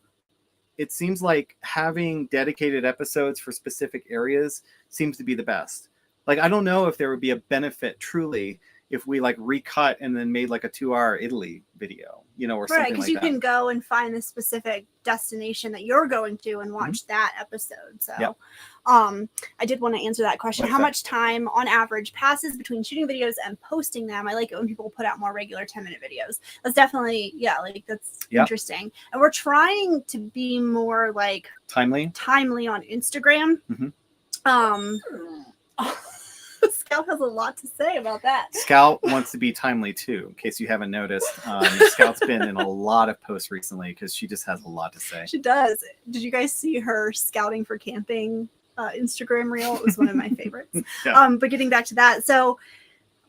S1: it seems like having dedicated episodes for specific areas seems to be the best. Like, I don't know if there would be a benefit truly if we like recut and then made like a 2-hour Italy video, you know, or something like that.
S2: Right, because you can go and find the specific destination that you're going to and watch that episode. So I did want to answer that question. How much time on average passes between shooting videos and posting them? I like it when people put out more regular 10-minute videos. That's definitely, that's interesting. And we're trying to be more like timely on Instagram. Scout has a lot to say about that.
S1: Scout wants to be timely too, in case you haven't noticed. Scout's been in a lot of posts recently because she just has a lot to say.
S2: She does. Did you guys see her scouting for camping Instagram reel? It was one of my favorites. But getting back to that, so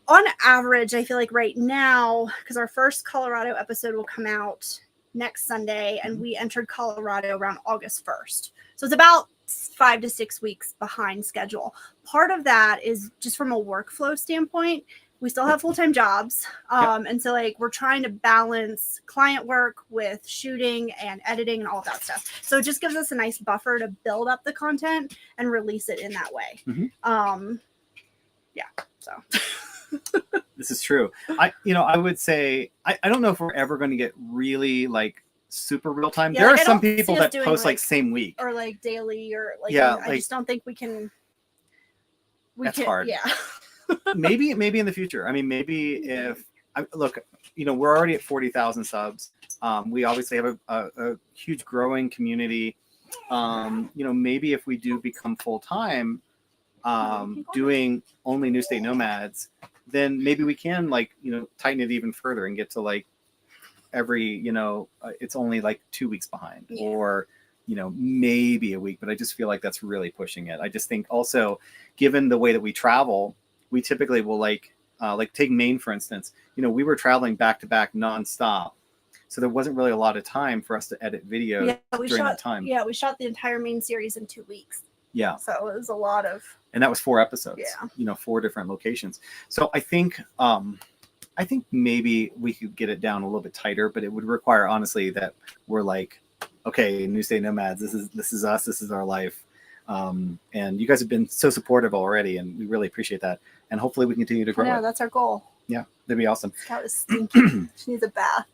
S2: on average, I feel like right now, because our first Colorado episode will come out next Sunday, and we entered Colorado around August 1st. So it's about 5 to 6 weeks behind schedule. Part of that is just from a workflow standpoint. We still have full-time jobs. And so like we're trying to balance client work with shooting and editing and all of that stuff. So it just gives us a nice buffer to build up the content and release it in that way. So
S1: this is true. I would say, I don't know if we're ever going to get really like super real time. There are some people that post like same week
S2: or like daily or like, I just don't think we can.
S1: That's hard.
S2: Yeah.
S1: maybe in the future. I mean, maybe if look, we're already at 40,000 subs. We obviously have a huge growing community. Maybe if we do become full time, doing only New State Nomads, then maybe we can tighten it even further and get to like every it's only like 2 weeks behind, or maybe a week. But I just feel like that's really pushing it. I just think also, given the way that we travel, we typically will like take Maine, for instance. We were traveling back to back nonstop. So there wasn't really a lot of time for us to edit videos during that time.
S2: Yeah, we shot the entire main series in 2 weeks.
S1: Yeah.
S2: So it was a lot of...
S1: And that was 4 episodes.
S2: Yeah.
S1: 4 different locations. So I think maybe we could get it down a little bit tighter, but it would require, honestly, that we're like, okay, New State Nomads, this is us, this is our life. And you guys have been so supportive already, and we really appreciate that. And hopefully we continue to grow.
S2: Yeah, that's our goal.
S1: Yeah, that'd be awesome.
S2: Scout is stinky. She needs a bath.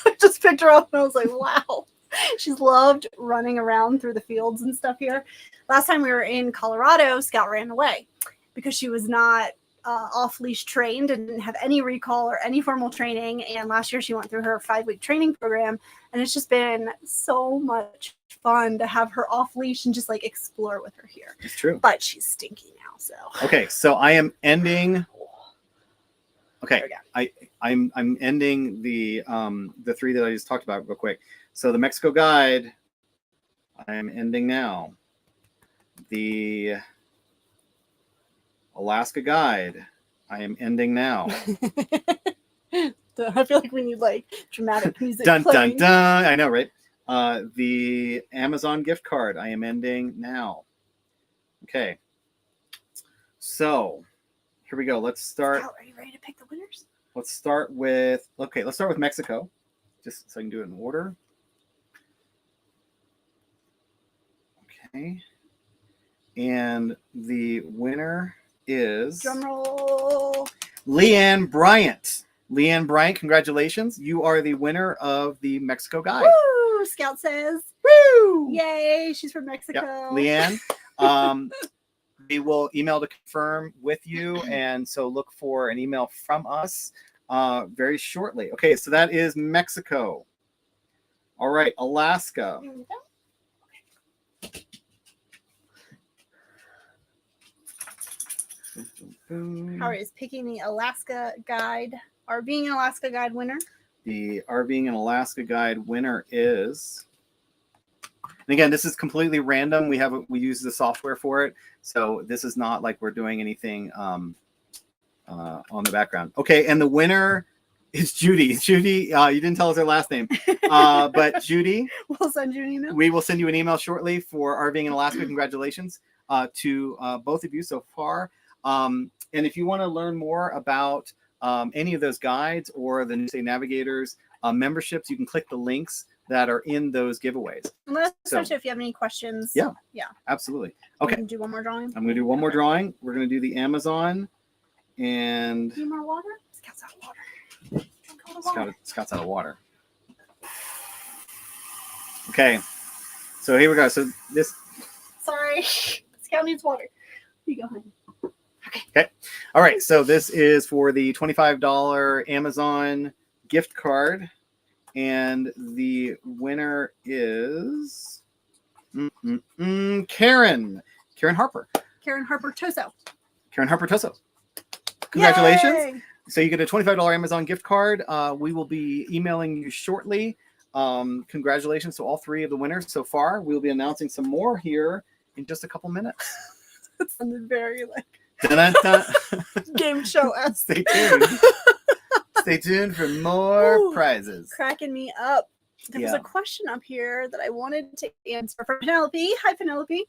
S2: I just picked her up and I was like, wow. She's loved running around through the fields and stuff here. Last time we were in Colorado, Scout ran away because she was not off-leash trained and didn't have any recall or any formal training. And last year she went through her 5-week training program, and it's just been so much fun to have her off-leash and just like explore with her here.
S1: It's true.
S2: But she's stinky now, so.
S1: Okay, so I am ending... Okay, I'm ending the 3 that I just talked about real quick. So the Mexico guide, I'm ending now. The Alaska guide, I am ending now.
S2: I feel like we need like dramatic music.
S1: Dun
S2: playing.
S1: dun dun! I know, right? The Amazon gift card, I am ending now. Okay, so. Here we go. Let's start.
S2: Scout, are you ready to pick the winners?
S1: Let's start with Mexico, just so I can do it in order. Okay. And the winner is
S2: drumroll.
S1: Leanne Bryant. Leanne Bryant, congratulations. You are the winner of the Mexico guide.
S2: Woo! Scout says. Woo! Yay! She's from Mexico.
S1: Yep. Leanne. We will email to confirm with you, and so look for an email from us very shortly. Okay, so that is Mexico. All right, Alaska.
S2: Here we go. Harry is picking the Alaska Guide, RVing and Alaska Guide winner.
S1: The RVing and Alaska Guide winner is... And again, this is completely random. We use the software for it, so this is not like we're doing anything on the background. Okay, and the winner is Judy. Judy, you didn't tell us her last name, but Judy,
S2: we'll send you an email.
S1: We will send you an email shortly for RVing in Alaska. Congratulations to both of you so far. And if you want to learn more about any of those guides or the New State Navigators memberships, you can click the links that are in those giveaways.
S2: Let us know if you have any questions.
S1: Yeah, absolutely. Okay.
S2: Do one more drawing.
S1: I'm going to do one more drawing. We're going to do the Amazon, and
S2: need more water. Scout's out of water.
S1: Scout's out of water. Okay, so here we go. So this.
S2: Sorry, Scout needs water. Here you go, honey.
S1: Okay. All right. So this is for the $25 Amazon gift card. And the winner is Karen Harper.
S2: Karen Harper Toso.
S1: Congratulations.
S2: Yay!
S1: So you get a $25 Amazon gift card. We will be emailing you shortly. Congratulations to all 3 of the winners so far. We'll be announcing some more here in just a couple minutes.
S2: It sounded very like
S1: game
S2: show-esque.
S1: Stay tuned. Stay tuned for more prizes.
S2: Cracking me up. There was a question up here that I wanted to answer from Penelope. Hi, Penelope.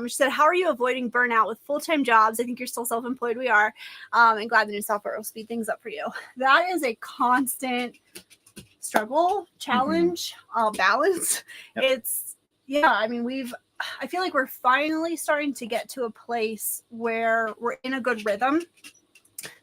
S2: She said, how are you avoiding burnout with full-time jobs? I think you're still self-employed. We are. And glad the new software will speed things up for you. That is a constant struggle, challenge, balance. Yep. I feel like we're finally starting to get to a place where we're in a good rhythm,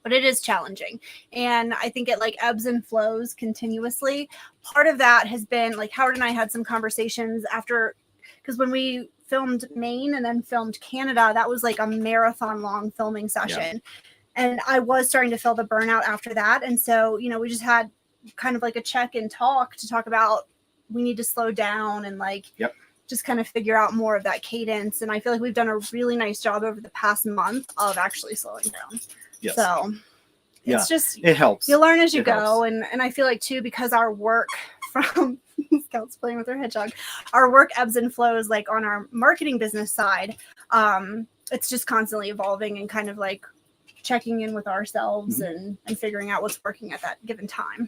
S2: but it is challenging. And I think it like ebbs and flows continuously. Part of that has been like Howard and I had some conversations after, because when we filmed Maine and then filmed Canada, that was like a marathon long filming session. Yeah. And I was starting to feel the burnout after that. And so, we just had kind of like a check and talk to talk about, we need to slow down and like, just kind of figure out more of that cadence. And I feel like we've done a really nice job over the past month of actually slowing down. Yes. So it's just,
S1: it helps.
S2: You learn as you go. And I feel like too, because our work from Scout's playing with her hedgehog, our work ebbs and flows like on our marketing business side. It's just constantly evolving and kind of like checking in with ourselves and figuring out what's working at that given time.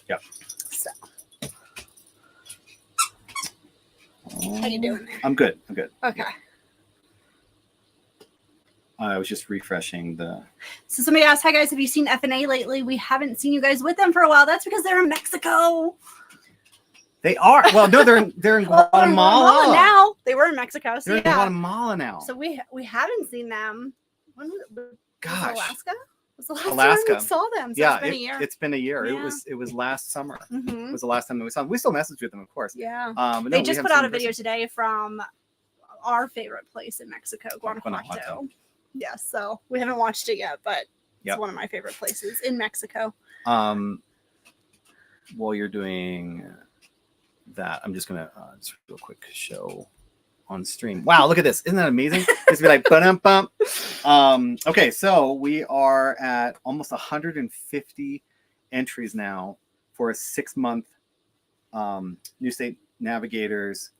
S1: Yep.
S2: So how you doing there?
S1: I'm good.
S2: Okay.
S1: I was just refreshing the.
S2: So somebody asked, hi guys, have you seen FNA lately? We haven't seen you guys with them for a while. That's because they're in Mexico.
S1: They are. Well, no, they're in Guatemala
S2: now. They were in Mexico. So
S1: they're in Guatemala now.
S2: So we haven't seen them. When was it?
S1: Gosh.
S2: Alaska? Was the last time we saw them? So
S1: it's been a year.
S2: Yeah.
S1: It was last summer. It was the last time that we saw them. We still message with them, of course.
S2: Yeah. They just put out a video today from our favorite place in Mexico, Guanajuato. Yeah, so we haven't watched it yet, but it's one of my favorite places in Mexico.
S1: While you're doing that, I'm just gonna just do a quick show on stream. Wow, look at this! Isn't that amazing? Just be like bump. Okay, so we are at almost 150 entries now for a 6-month New State Navigators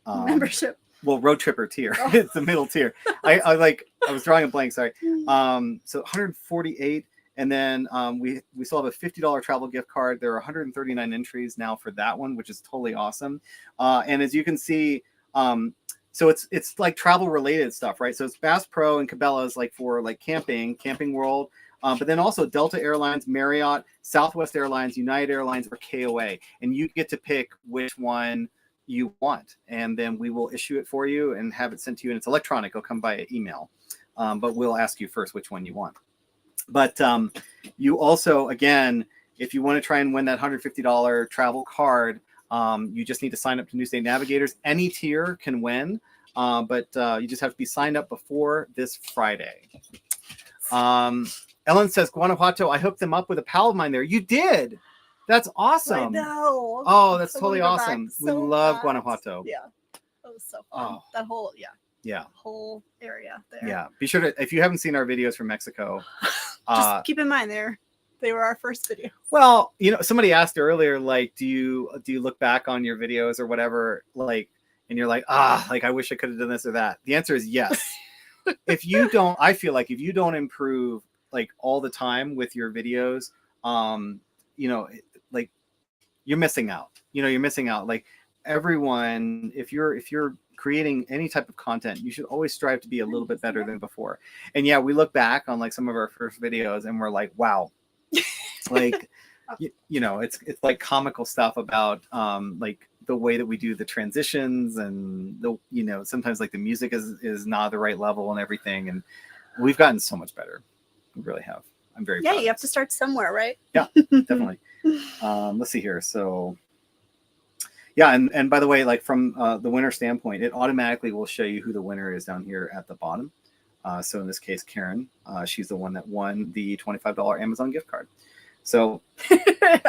S2: membership.
S1: Well, road tripper tier. Oh. It's the middle tier. I was drawing a blank. Sorry. So 148, and then we still have a $50 travel gift card. There are 139 entries now for that one, which is totally awesome. And as you can see, so it's like travel related stuff, right? So it's Bass Pro and Cabela's like for like Camping World, but then also Delta Airlines, Marriott, Southwest Airlines, United Airlines, or KOA, and you get to pick which one you want, and then we will issue it for you and have it sent to you, and it's electronic. It'll come by email, but we'll ask you first which one you want. But you also, again, if you want to try and win that $150 travel card, you just need to sign up to New State Navigators. Any tier can win, but you just have to be signed up before this Friday. Ellen says, Guanajuato, I hooked them up with a pal of mine there. You did. That's awesome.
S2: I know.
S1: Oh, that's totally awesome. We love Guanajuato.
S2: Yeah. That was so fun. Oh. That whole, whole area there.
S1: Yeah. Be sure to, if you haven't seen our videos from Mexico,
S2: just keep in mind they were our first video.
S1: Well, somebody asked earlier, like, do you look back on your videos or whatever, like, and you're like, like, I wish I could have done this or that. The answer is yes. I feel like if you don't improve like all the time with your videos, like you're missing out. You're missing out. Like everyone, if you're creating any type of content, you should always strive to be a little bit better than before. And yeah, we look back on like some of our first videos and we're like, wow, like it's like comical stuff about like the way that we do the transitions and the sometimes like the music is not the right level and everything, and we've gotten so much better. We really have. I'm very proud.
S2: You have to start somewhere, right?
S1: Yeah, definitely. Let's see here. So yeah, and by the way, like from the winner standpoint, it automatically will show you who the winner is down here at the bottom. So in this case, Karen, she's the one that won the $25 Amazon gift card. So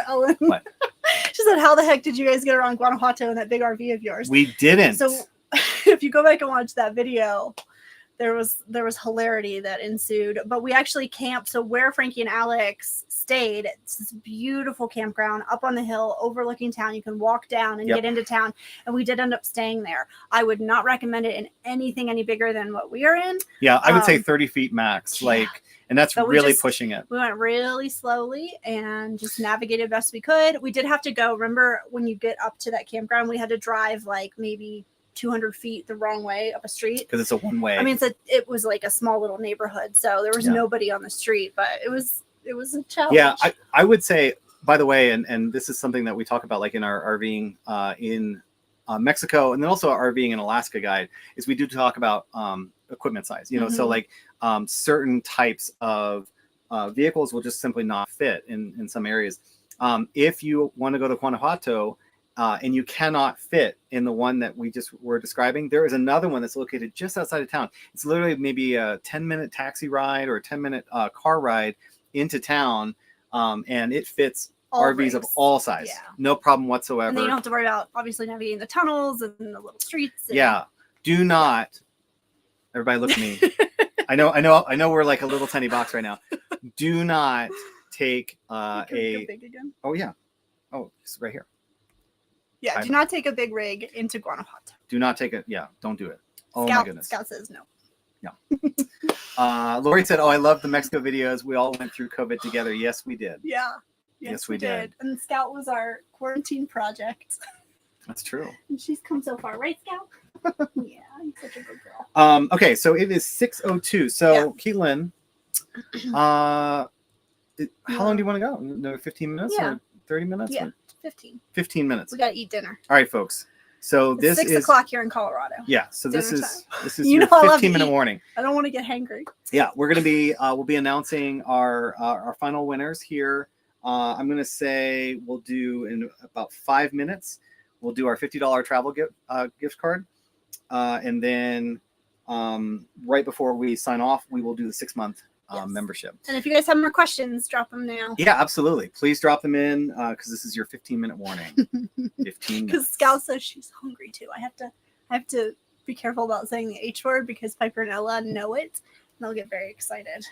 S2: Ellen, what? She said, how the heck did you guys get around Guanajuato in that big RV of yours?
S1: We didn't.
S2: So if you go back and watch that video, there was hilarity that ensued. But we actually camped. So where Frankie and Alex stayed, it's this beautiful campground up on the hill overlooking town. You can walk down and get into town. And we did end up staying there. I would not recommend it in anything any bigger than what we are in.
S1: Yeah, I would say 30 feet max. And that's really pushing it.
S2: We went really slowly and just navigated best we could. We did have to go. Remember when you get up to that campground, we had to drive like maybe 200 feet the wrong way up a street.
S1: Because it's a one way.
S2: I mean, it was like a small little neighborhood. So there was nobody on the street, but it was a challenge.
S1: Yeah, I would say, by the way, and this is something that we talk about like in our RVing in Mexico, and then also our RVing in Alaska guide, is we do talk about equipment size, so like certain types of vehicles will just simply not fit in some areas. If you want to go to Guanajuato and you cannot fit in the one that we just were describing, there is another one that's located just outside of town. It's literally maybe a 10-minute taxi ride or a 10-minute car ride into town, and it fits all RVs rigs of all size. Yeah. No problem whatsoever.
S2: And then you don't have to worry about obviously navigating the tunnels and the little streets.
S1: Yeah. Do not. Everybody look at me. I know we're like a little tiny box right now. Do not take
S2: go big again.
S1: Oh yeah. Oh, it's right here.
S2: Yeah, do not take a big rig into Guanajuato.
S1: Do not take it. Yeah, don't do it. Oh my goodness.
S2: Scout says no.
S1: Yeah. Lori said, "Oh, I love the Mexico videos. We all went through COVID together." Yes, we did.
S2: Yeah. Yes, we did. And Scout was our quarantine project.
S1: That's true.
S2: And she's come so far, right, Scout? Yeah, I'm such a good girl.
S1: Okay, so it is 6:02. So, Keelan, how long do you want to go? No, 15 minutes or 30 minutes?
S2: Yeah, 15.
S1: 15 minutes.
S2: We got to eat dinner.
S1: All right, folks. So
S2: it's 6 o'clock here in Colorado.
S1: Yeah, so this is your 15-minute warning.
S2: I don't want to get hangry.
S1: Yeah, we're gonna be we'll be announcing our final winners here. I'm gonna say we'll do in about 5 minutes. We'll do our $50 travel gift card, and then right before we sign off, we will do the 6-month membership.
S2: And if you guys have more questions, drop them now.
S1: Yeah, absolutely. Please drop them in because this is your 15-minute warning. 15 minutes.
S2: Because Scout says she's hungry too. I have to be careful about saying the H word because Piper and Ella know it, and they'll get very excited.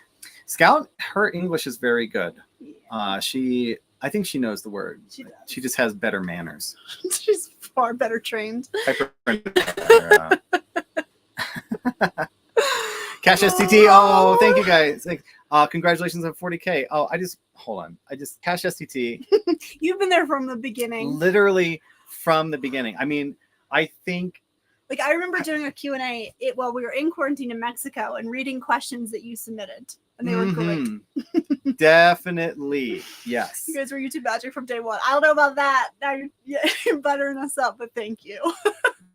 S1: Scout, her English is very good.
S2: Yeah.
S1: I think she knows the word.
S2: She does.
S1: She just has better manners.
S2: She's far better trained.
S1: Cash STT. Oh, thank you guys. Congratulations on 40K. Oh, hold on. Cash STT.
S2: You've been there from the beginning.
S1: Literally from the beginning. I mean, I think.
S2: Like, I remember doing a Q&A while we were in quarantine in Mexico and reading questions that you submitted. And they were great.
S1: Definitely. Yes.
S2: You guys were YouTube magic from day one. I don't know about that. Now you're buttering us up, but thank you.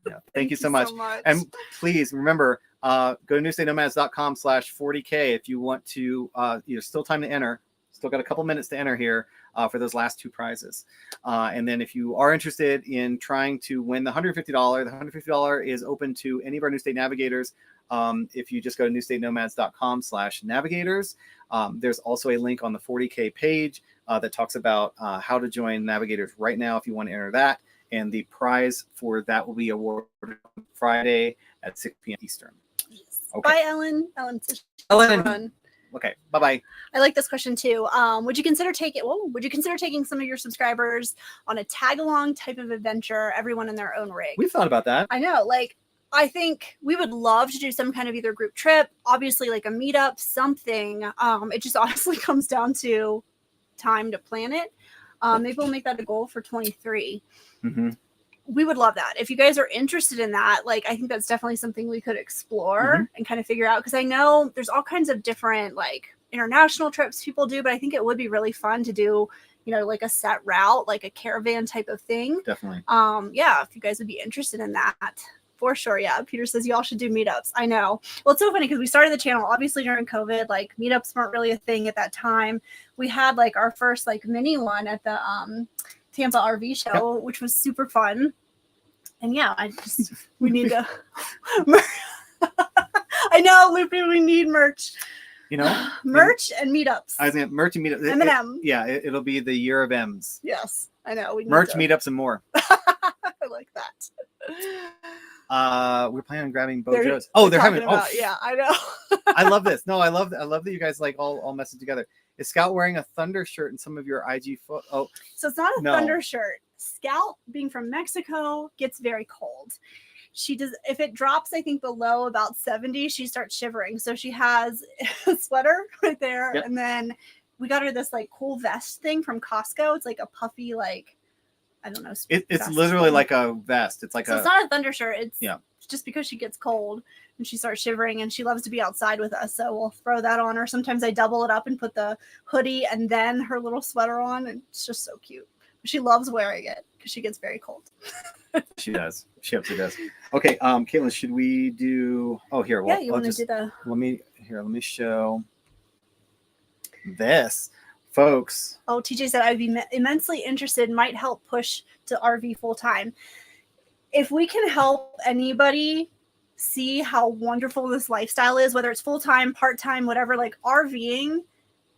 S1: Yeah, thank you so much. And please remember, go to newstatenomads.com/40K if you want to, still time to enter. Still got a couple minutes to enter here for those last 2 prizes. And then if you are interested in trying to win the $150, the $150 is open to any of our New State Navigators. If you just go to newstatenomads.com/navigators, there's also a link on the 40K page that talks about how to join Navigators right now if you want to enter that. And the prize for that will be awarded on Friday at 6 p.m. Eastern.
S2: Yes. Okay. Bye, Ellen.
S1: Ellen. Okay. Bye-bye.
S2: I like this question too. Would you consider taking some of your subscribers on a tag-along type of adventure, everyone in their own rig?
S1: We've thought about that.
S2: I know. I think we would love to do some kind of either group trip, obviously like a meetup, something. It just honestly comes down to time to plan it. Maybe we'll make that a goal for 23.
S1: Mm-hmm.
S2: We would love that. If you guys are interested in that, I think that's definitely something we could explore and kind of figure out. Because I know there's all kinds of different international trips people do, but I think it would be really fun to do, a set route, like a caravan type of thing.
S1: Definitely.
S2: If you guys would be interested in that. For sure, yeah. Peter says y'all should do meetups. I know. Well, it's so funny because we started the channel obviously during COVID. Meetups weren't really a thing at that time. We had our first mini one at the Tampa RV show, which was super fun. And yeah, we need to. I know, Loopy. We need merch. Merch and meetups.
S1: I was going to merch and meetups.
S2: M&M.
S1: It'll be the year of M's.
S2: Yes, I know. We need
S1: merch, meetups, and more.
S2: I like that.
S1: We're planning on grabbing Bojo's. Oh, they're having.
S2: Yeah, I know.
S1: I love this. No, I love that you guys like all message together. Is Scout wearing a Thunder shirt in some of your IG photos? Oh,
S2: so it's not a Thunder shirt. Scout, being from Mexico, gets very cold. She does, if it drops, I think below about 70, she starts shivering. So she has a sweater right there. Yep. And then we got her this like cool vest thing from Costco. It's like a puffy, like, I don't know.
S1: It's literally like a vest. It's like
S2: it's not a Thunder shirt. It's just because she gets cold and she starts shivering, and she loves to be outside with us. So we'll throw that on her. Sometimes I double it up and put the hoodie and then her little sweater on. And it's just so cute. She loves wearing it because she gets very cold.
S1: She does. She absolutely does. Okay, Caitlin, should we do? Oh, here. Well,
S2: yeah, you want to do the?
S1: Let me show this, folks.
S2: Oh, TJ said I'd be immensely interested. Might help push to RV full time. If we can help anybody see how wonderful this lifestyle is, whether it's full time, part time, whatever, like RVing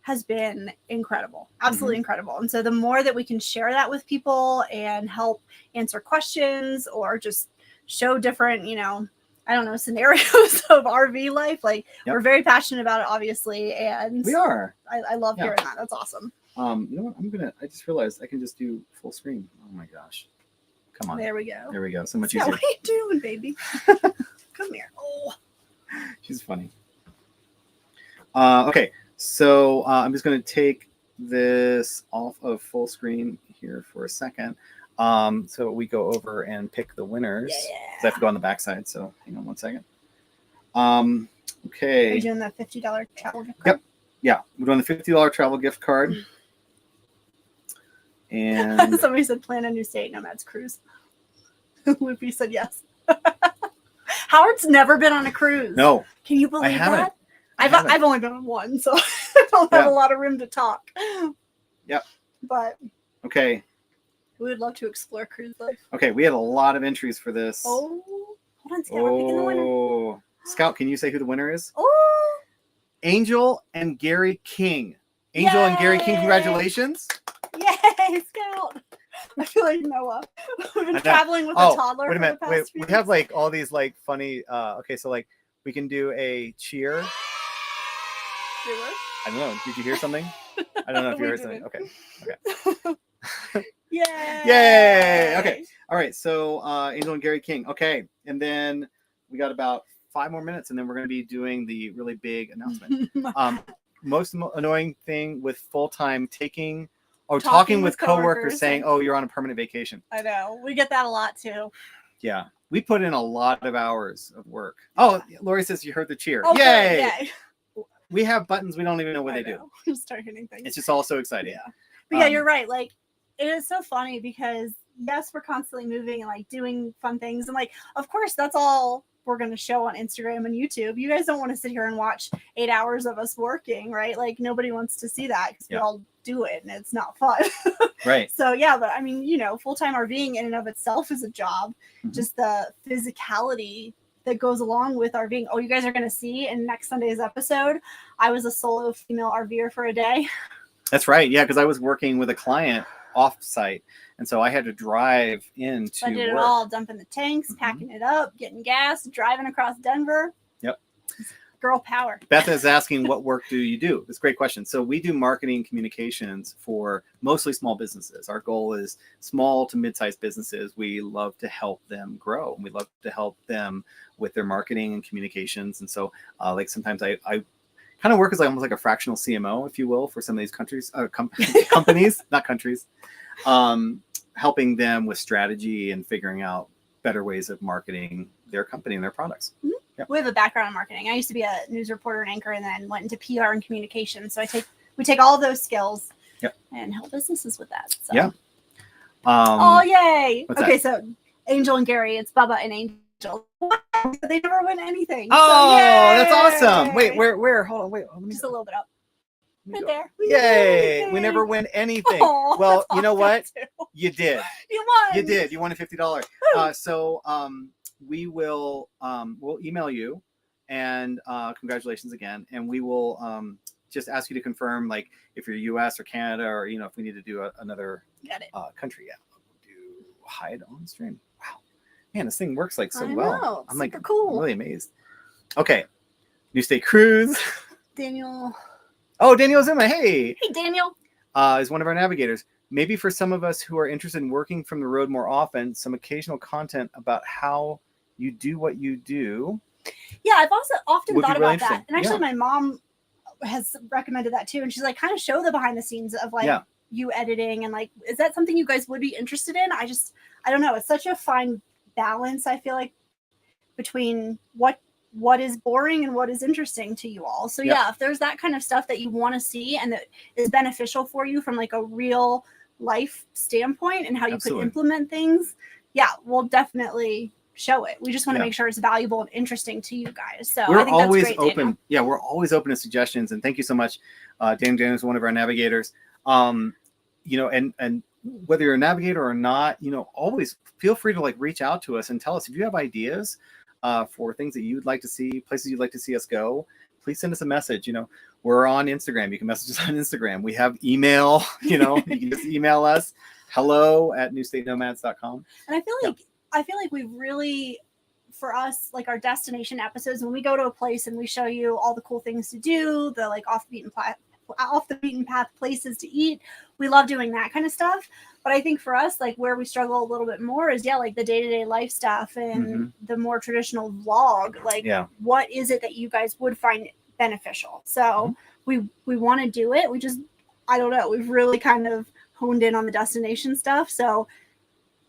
S2: has been incredible, absolutely incredible. And so the more that we can share that with people and help answer questions or just show different, I don't know, scenarios of RV life, like we're very passionate about it, obviously. And
S1: we are.
S2: I love hearing that. That's awesome.
S1: You know what? I just realized I can just do full screen. Oh my gosh. Come on.
S2: There we go.
S1: There we go. So much easier.
S2: What are you doing, baby? Come here. Oh.
S1: She's funny. Okay. So I'm just going to take this off of full screen here for a second. So we go over and pick the winners.
S2: Yeah.
S1: I have to go on the backside. So hang on 1 second. Okay.
S2: Are you doing the $50 travel gift card?
S1: Yep. Yeah. We're doing the $50 travel gift card. And
S2: somebody said plan a new state. Nomads cruise. Loopy said yes. Howard's never been on a cruise.
S1: No.
S2: Can you believe that? I've only been on one, so I don't have a lot of room to talk.
S1: Yep.
S2: But
S1: okay.
S2: We would love to explore cruise life.
S1: Okay, we had a lot of entries for this.
S2: Oh, hold on, Scott. We're picking the winner.
S1: Scout, can you say who the winner is?
S2: Oh,
S1: Angel and Gary King. Angel and Gary King, congratulations.
S2: Yay, Scout. I feel like Noah. We've been traveling with a toddler.
S1: Wait a minute. We have like all these like funny. Okay, so like we can do a cheer.
S2: Really?
S1: I don't know. Did you hear something? I don't know if you heard something. Okay.
S2: Yay!
S1: Yay! Okay. All right. So Angel and Gary King. Okay, and then we got about 5 more minutes, and then we're going to be doing the really big announcement. Most annoying thing with full-time talking with coworkers saying, "Oh, you're on a permanent vacation."
S2: I know. We get that a lot too.
S1: Yeah. We put in a lot of hours of work. Oh, Lori says you heard the cheer.
S2: Oh,
S1: yay!
S2: Yay!
S1: We have buttons. We don't even know what they do.
S2: Just start hitting things.
S1: It's just all so exciting.
S2: Yeah. But yeah, you're right. Like, it is so funny because yes, we're constantly moving and like doing fun things. And like, of course, that's all we're going to show on Instagram and YouTube. You guys don't want to sit here and watch 8 hours of us working, right? Like nobody wants to see that because we all do it and it's not fun.
S1: Right.
S2: So yeah, but I mean, full-time RVing in and of itself is a job. Mm-hmm. Just the physicality that goes along with RVing. Oh, you guys are going to see in next Sunday's episode, I was a solo female RVer for a day.
S1: That's right. Yeah, because I was working with a client off-site, and so I had to drive into
S2: I did it all, dumping the tanks, packing it up, getting gas, driving across Denver.
S1: Yep.
S2: Girl power.
S1: Beth is asking, what work do you do? It's a great question. So we do marketing communications for mostly small businesses. Our goal is small to mid-sized businesses. We love to help them grow. And we love to help them with their marketing and communications. And so like sometimes I kind of work as almost like a fractional CMO, if you will, for some of these companies, not countries, helping them with strategy and figuring out better ways of marketing their company and their products.
S2: Mm-hmm. Yep. We have a background in marketing. I used to be a news reporter and anchor and then went into PR and communication. So we take all of those skills and help businesses with that. So.
S1: Yeah.
S2: Oh, yay.
S1: Okay,
S2: so Angel and Gary, it's Bubba and Angel. They never win anything.
S1: Oh,
S2: so
S1: that's awesome. Wait, where? Hold on. Wait.
S2: Just a little bit up. Right there.
S1: Yay. We never win anything.
S2: Oh,
S1: well, you know what? You did.
S2: You won.
S1: You did. You won a $50. So we will we'll email you and congratulations again. And we will just ask you to confirm, like, if you're US or Canada or, if we need to do another country. Yeah. We'll do hide on stream. Wow. Man, this thing works like so
S2: I
S1: well.
S2: know.
S1: I'm like
S2: Super cool.
S1: I'm really amazed. Okay. New State Cruise.
S2: Daniel.
S1: Oh, Daniel Zuma. Hey.
S2: Hey, Daniel.
S1: Is one of our navigators. Maybe for some of us who are interested in working from the road more often, some occasional content about how you do what you do.
S2: Yeah, I've also often
S1: Would be
S2: thought
S1: really
S2: about that.
S1: interesting.
S2: And actually,
S1: Yeah.
S2: my mom has recommended that too. And she's like, kind of show the behind the scenes of like
S1: Yeah.
S2: you editing and like, is that something you guys would be interested in? I don't know. It's such a fine balance, I feel like, between what is boring and what is interesting to you all. So
S1: Yep.
S2: yeah, if there's that kind of stuff that you want to see and that is beneficial for you from like a real life standpoint and how you
S1: Absolutely.
S2: could implement things, yeah, we'll definitely show it. We just want to
S1: Yeah.
S2: make sure it's valuable and interesting to you guys. So
S1: We're
S2: I think
S1: always
S2: that's great,
S1: open.
S2: Daniel.
S1: Yeah, we're always open to suggestions. And thank you so much. Dan is one of our navigators. You know, and whether you're a navigator or not, you know, always feel free to like reach out to us and tell us if you have ideas for things that you'd like to see, places you'd like to see us go. Please send us a message. You know, we're on Instagram. You can message us on Instagram. We have email. You know, you can just email us hello@newstatenomads.com.
S2: And I feel like we've really, for us, like our destination episodes, when we go to a place and we show you all the cool things to do, the like off the beaten path places to eat, we love doing that kind of stuff. But I think for us, like where we struggle a little bit more is like the day-to-day life stuff and the more traditional vlog. Like what is it that you guys would find beneficial? So we want to do it. We just, I don't know, we've really kind of honed in on the destination stuff. So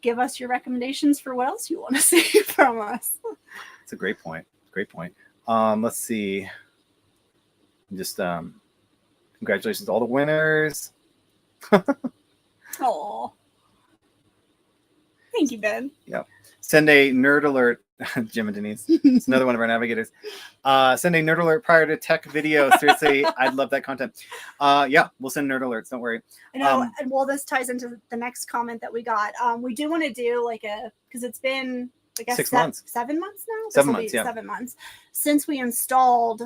S2: give us your recommendations for what else you want to see from us.
S1: It's a great point. Great point. Let's see. Just congratulations to all the winners.
S2: Oh, thank you, Ben.
S1: Yeah. Send a nerd alert. Jim and Denise. It's another one of our navigators. Send a nerd alert prior to tech video. Seriously, I'd love that content. Yeah, we'll send nerd alerts. Don't worry.
S2: I know. And well, this ties into the next comment that we got. We do want to do like because it's been, I guess,
S1: 6 months.
S2: 7 months now.
S1: 7 months, yeah.
S2: 7 months since we installed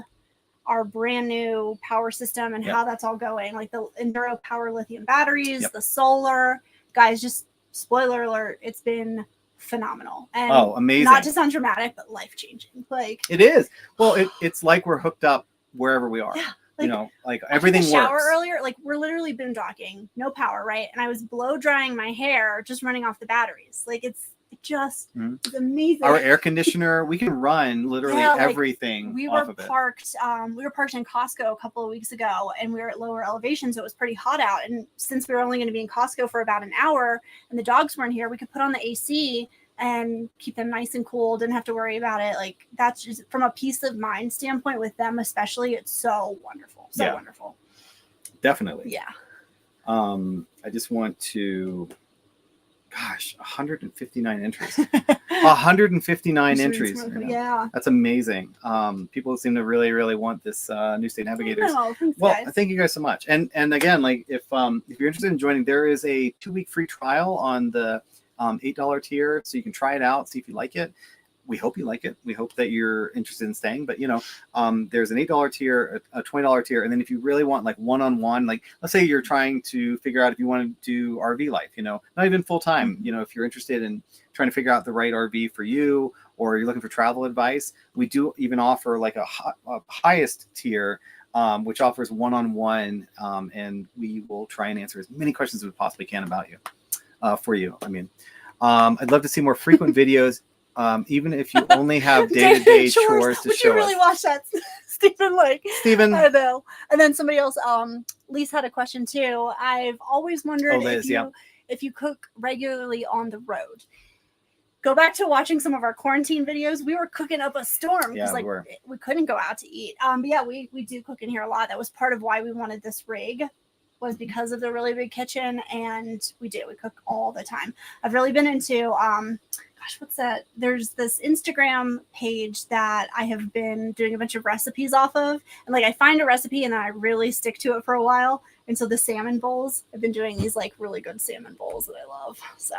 S2: our brand new power system and how that's all going. Like the Enduro Power lithium batteries, the solar. Guys, just spoiler alert, it's been phenomenal. And
S1: amazing.
S2: Not to sound dramatic, but life-changing. Like
S1: it is. Well, it's like we're hooked up wherever we are.
S2: Yeah.
S1: Like, you know, like everything works.
S2: I took a shower earlier. Like we're literally boondocking, no power, right? And I was blow drying my hair, just running off the batteries. Like it's amazing.
S1: Our air conditioner, we can run literally everything off of it.
S2: We were parked in Costco a couple of weeks ago, and we were at lower elevation, so it was pretty hot out. And since we were only going to be in Costco for about an hour, and the dogs weren't here, we could put on the AC and keep them nice and cool. Didn't have to worry about it. Like that's just from a peace of mind standpoint with them, especially. It's so wonderful, wonderful.
S1: Definitely.
S2: Yeah.
S1: I just want to. Gosh, 159 entries. 159 entries.
S2: Yeah.
S1: That's amazing. People seem to really, really want this New State Navigators.
S2: Thanks,
S1: well,
S2: guys.
S1: Thank you guys so much. And again, like if you're interested in joining, there is a 2-week free trial on the $8 tier, so you can try it out, see if you like it. We hope you like it. We hope that you're interested in staying. But, you know, there's an $8 tier, a $20 tier. And then if you really want like one-on-one, like let's say you're trying to figure out if you want to do RV life, you know, not even full time, you know, if you're interested in trying to figure out the right RV for you, or you're looking for travel advice, we do even offer like a highest tier, which offers one-on-one. And we will try and answer as many questions as we possibly can about you, for you. I mean, I'd love to see more frequent videos. Even if you only have day-to-day chores to
S2: Would
S1: show
S2: you really
S1: us.
S2: watch that, Stephen? Like,
S1: Stephen.
S2: I know. And then somebody else, Lise had a question too. I've always wondered if you cook regularly on the road. Go back to watching some of our quarantine videos. We were cooking up a storm because we couldn't go out to eat. But yeah, we do cook in here a lot. That was part of why we wanted this rig, was because of the really big kitchen, and we cook all the time. I've really been into what's that? There's this Instagram page that I have been doing a bunch of recipes off of. And like I find a recipe and then I really stick to it for a while. And so the salmon bowls, I've been doing these like really good salmon bowls that I love. So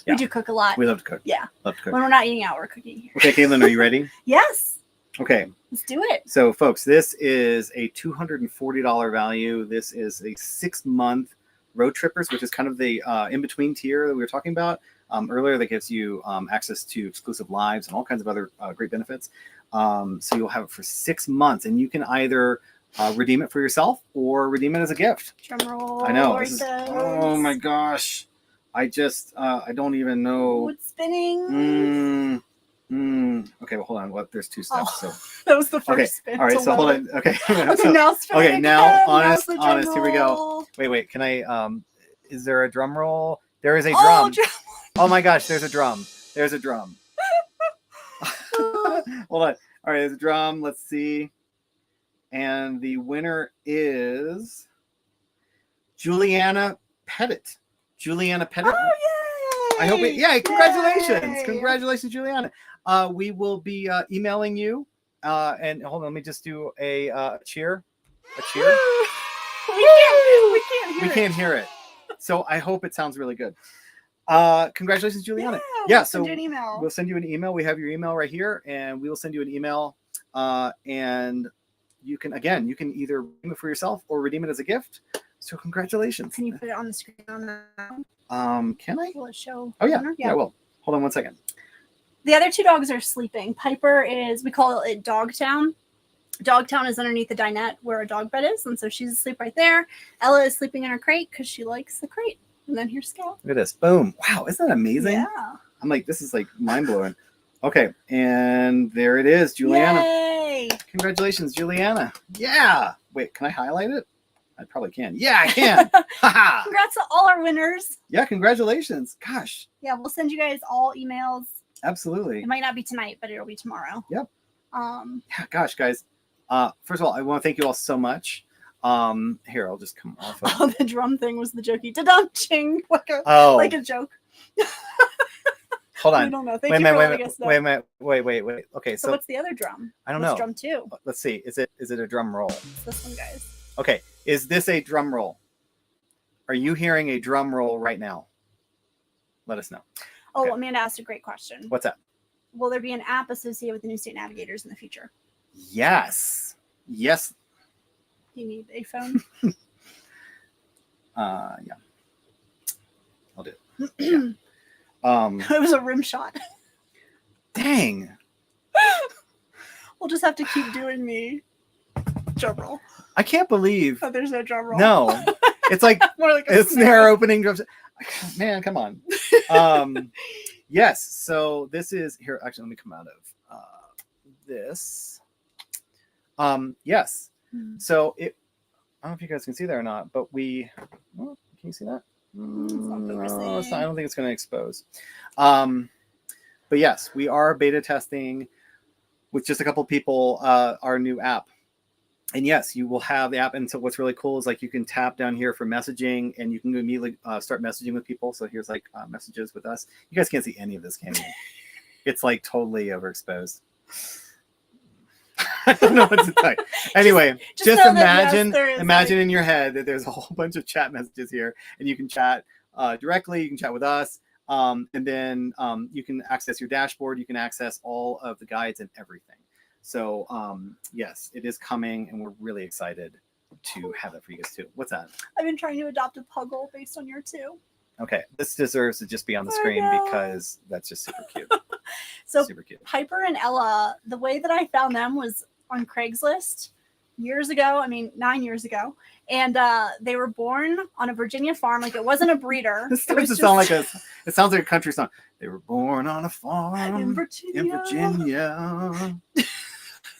S2: we do cook a lot.
S1: We love to cook.
S2: Yeah.
S1: Love to cook.
S2: When we're not eating out, we're cooking here.
S1: Okay, Caitlin, are you ready?
S2: Yes.
S1: Okay.
S2: Let's do it.
S1: So folks, this is a $240 value. This is a 6-month road trippers, which is kind of the in-between tier that we were talking about. earlier that gives you access to exclusive lives and all kinds of other great benefits. So you'll have it for 6 months, and you can either redeem it for yourself or redeem it as a gift.
S2: Drum roll.
S1: I know.
S2: Oreos.
S1: Oh my gosh. I just, I don't even know.
S2: Wood spinning.
S1: Okay, well, hold on. What? There's 2 steps. So
S2: that was the first
S1: okay.
S2: spin.
S1: All right. So hold on. Okay. So,
S2: now spin
S1: okay.
S2: again.
S1: Now, honest.
S2: Now's the
S1: Here we go.
S2: roll.
S1: Wait. Can I? Is there a drum roll? There is a
S2: Oh,
S1: drum. Oh my gosh. There's a drum. There's a drum. Hold on. All right. There's a drum. Let's see. And the winner is Juliana Pettit. Juliana Pettit.
S2: Oh, yay!
S1: I hope it. Yeah. Congratulations.
S2: Yay!
S1: Congratulations, Juliana. We will be emailing you. And hold on. Let me just do a cheer. A cheer.
S2: We can't
S1: hear it. So I hope it sounds really good. Congratulations, Juliana.
S2: Yeah,
S1: So
S2: send you an email.
S1: we'll send you an email. We have your email right here, and we will send you an email. And you can either redeem it for yourself or redeem it as a gift. So congratulations.
S2: Can you put it on the screen on that?
S1: Can I?
S2: Will it show?
S1: Oh yeah. Yeah, I will. Hold on 1 second.
S2: The other 2 dogs are sleeping. Piper is, we call it Dogtown. Dogtown is underneath the dinette where a dog bed is, and so she's asleep right there. Ella is sleeping in her crate because she likes the crate. And then here's Scout.
S1: Look at this. Boom. Wow, isn't that amazing?
S2: Yeah.
S1: I'm like, this is like mind blowing. Okay, and there it is, Juliana.
S2: Yay!
S1: Congratulations, Juliana. Yeah. Wait, can I highlight it? I probably can. Yeah, I can. Haha.
S2: Congrats to all our winners.
S1: Yeah, congratulations. Gosh.
S2: Yeah, we'll send you guys all emails.
S1: Absolutely.
S2: It might not be tonight, but it'll be tomorrow.
S1: Yep.
S2: Yeah,
S1: Gosh, guys. First of all, I want to thank you all so much. Here, I'll just come off of.
S2: Oh, the drum thing was the jokey da-dum-ching, like a joke.
S1: Hold on.
S2: I don't know. Thank you for letting us know.
S1: Wait a minute. Wait. Okay,
S2: So what's the other drum?
S1: I don't
S2: What's
S1: know.
S2: Drum 2.
S1: Let's see. Is it a drum roll?
S2: It's this one, guys.
S1: Okay. Is this a drum roll? Are you hearing a drum roll right now? Let us know.
S2: Oh,
S1: Okay.
S2: Amanda asked a great question.
S1: What's that?
S2: Will there be an app associated with the new state navigators in the future?
S1: Yes. Yes.
S2: You need a phone?
S1: Yeah. I'll do it. Yeah.
S2: It was a rim shot.
S1: Dang.
S2: We'll just have to keep doing the drum roll.
S1: I can't believe.
S2: Oh, there's no drum roll.
S1: No. It's like
S2: more like
S1: it's snare opening drums. Man, come on. Yes. So this is here. Actually, let me come out of this. Yes. So it. I don't know if you guys can see that or not, but we. Oh, can you see that? No, it's not. I don't think it's going to expose. But yes, we are beta testing with just a couple people our new app. And yes, you will have the app. And so what's really cool is like you can tap down here for messaging, and you can immediately start messaging with people. So here's like messages with us. You guys can't see any of this, can you? It's like totally overexposed. I don't know what to tell you. Anyway, just imagine in your head that there's a whole bunch of chat messages here, and you can chat directly. You can chat with us, and then you can access your dashboard. You can access all of the guides and everything. So yes, it is coming, and we're really excited to have that for you guys too. What's that?
S2: I've been trying to adopt a puggle based on your 2.
S1: Okay, this deserves to just be on the screen because that's just super cute.
S2: So
S1: super cute.
S2: Piper and Ella, the way that I found them was on Craigslist years ago. I mean, 9 years ago. And they were born on a Virginia farm. Like, it wasn't a breeder.
S1: It sounds like a country song. They were born on a farm
S2: in Virginia.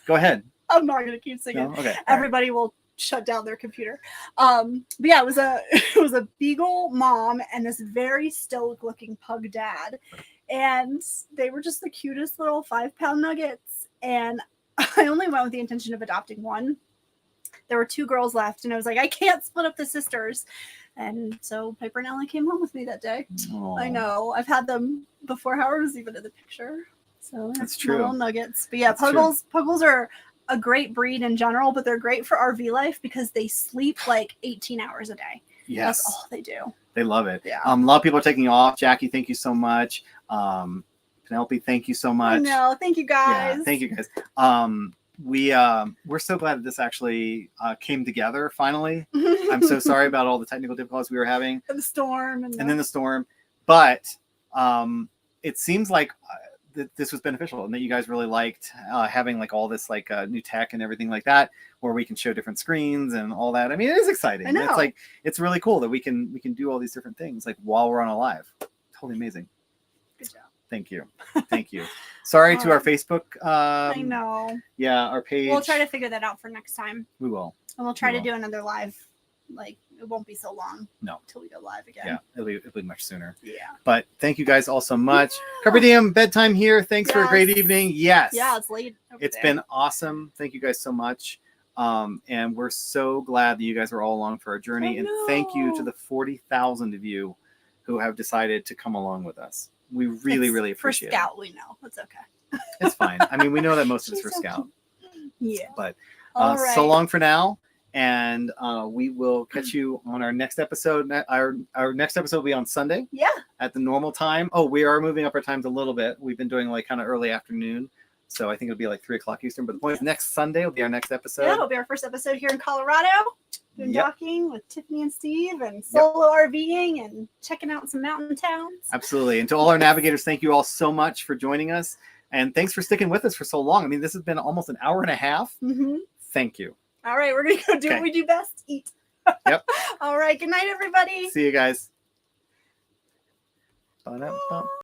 S1: Go ahead.
S2: I'm not gonna keep singing.
S1: No? Okay.
S2: Everybody will shut down their computer. But yeah, it was a beagle mom and this very stoic looking pug dad. And they were just the cutest little 5-pound nuggets. And I only went with the intention of adopting one. There were 2 girls left, and I was like, I can't split up the sisters. And so Piper and Ella came home with me that day.
S1: Aww.
S2: I know. I've had them before Howard was even in the picture. So
S1: that's true.
S2: Little nuggets. But yeah, Puggles are a great breed in general, but they're great for RV life because they sleep like 18 hours a day.
S1: Yes.
S2: That's all they do.
S1: They love it.
S2: Yeah.
S1: A lot of people are taking off. Jackie, thank you so much. Penelope, thank you so much.
S2: No, thank you guys.
S1: Yeah, thank you guys. We're so glad that this actually came together finally. I'm so sorry about all the technical difficulties we were having.
S2: And the storm.
S1: And then the storm. But it seems like this was beneficial and that you guys really liked having like all this like new tech and everything like that, where we can show different screens and all that. I mean, it is exciting.
S2: I know.
S1: It's like, it's really cool that we can do all these different things like while we're on a live. Totally amazing.
S2: Good job.
S1: Thank you. Thank you. Sorry to our Facebook.
S2: I know.
S1: Yeah, our page.
S2: We'll try to figure that out for next time.
S1: We will.
S2: And we'll try to do another live. Like, it won't be so long.
S1: No.
S2: Until we go live again.
S1: Yeah, it'll be much sooner.
S2: Yeah.
S1: But thank you guys all so much. Carpe diem, bedtime here. Thanks for a great evening. Yes.
S2: Yeah, it's late.
S1: It's been awesome. Thank you guys so much. And we're so glad that you guys are all along for our journey. And thank you to the 40,000 of you who have decided to come along with us. We really appreciate it.
S2: For Scout, we know. It's okay.
S1: It's fine. I mean, we know that most of it's for Scout.
S2: Yeah.
S1: But
S2: right.
S1: So long for now. And we will catch you on our next episode. Our next episode will be on Sunday.
S2: Yeah.
S1: At the normal time. Oh, we are moving up our times a little bit. We've been doing like kind of early afternoon. So I think it'll be like 3:00 Eastern. But the point is next Sunday will be our next episode.
S2: Yeah, it'll be our first episode here in Colorado. Boondocking with Tiffany and Steve and solo RVing and checking out some mountain towns.
S1: Absolutely. And to all our navigators, thank you all so much for joining us. And thanks for sticking with us for so long. I mean, this has been almost an hour and a half.
S2: Mm-hmm.
S1: Thank you.
S2: All right, we're going to go do what we do best, eat.
S1: Yep.
S2: All right, good night, everybody.
S1: See you guys. Ba-da-ba.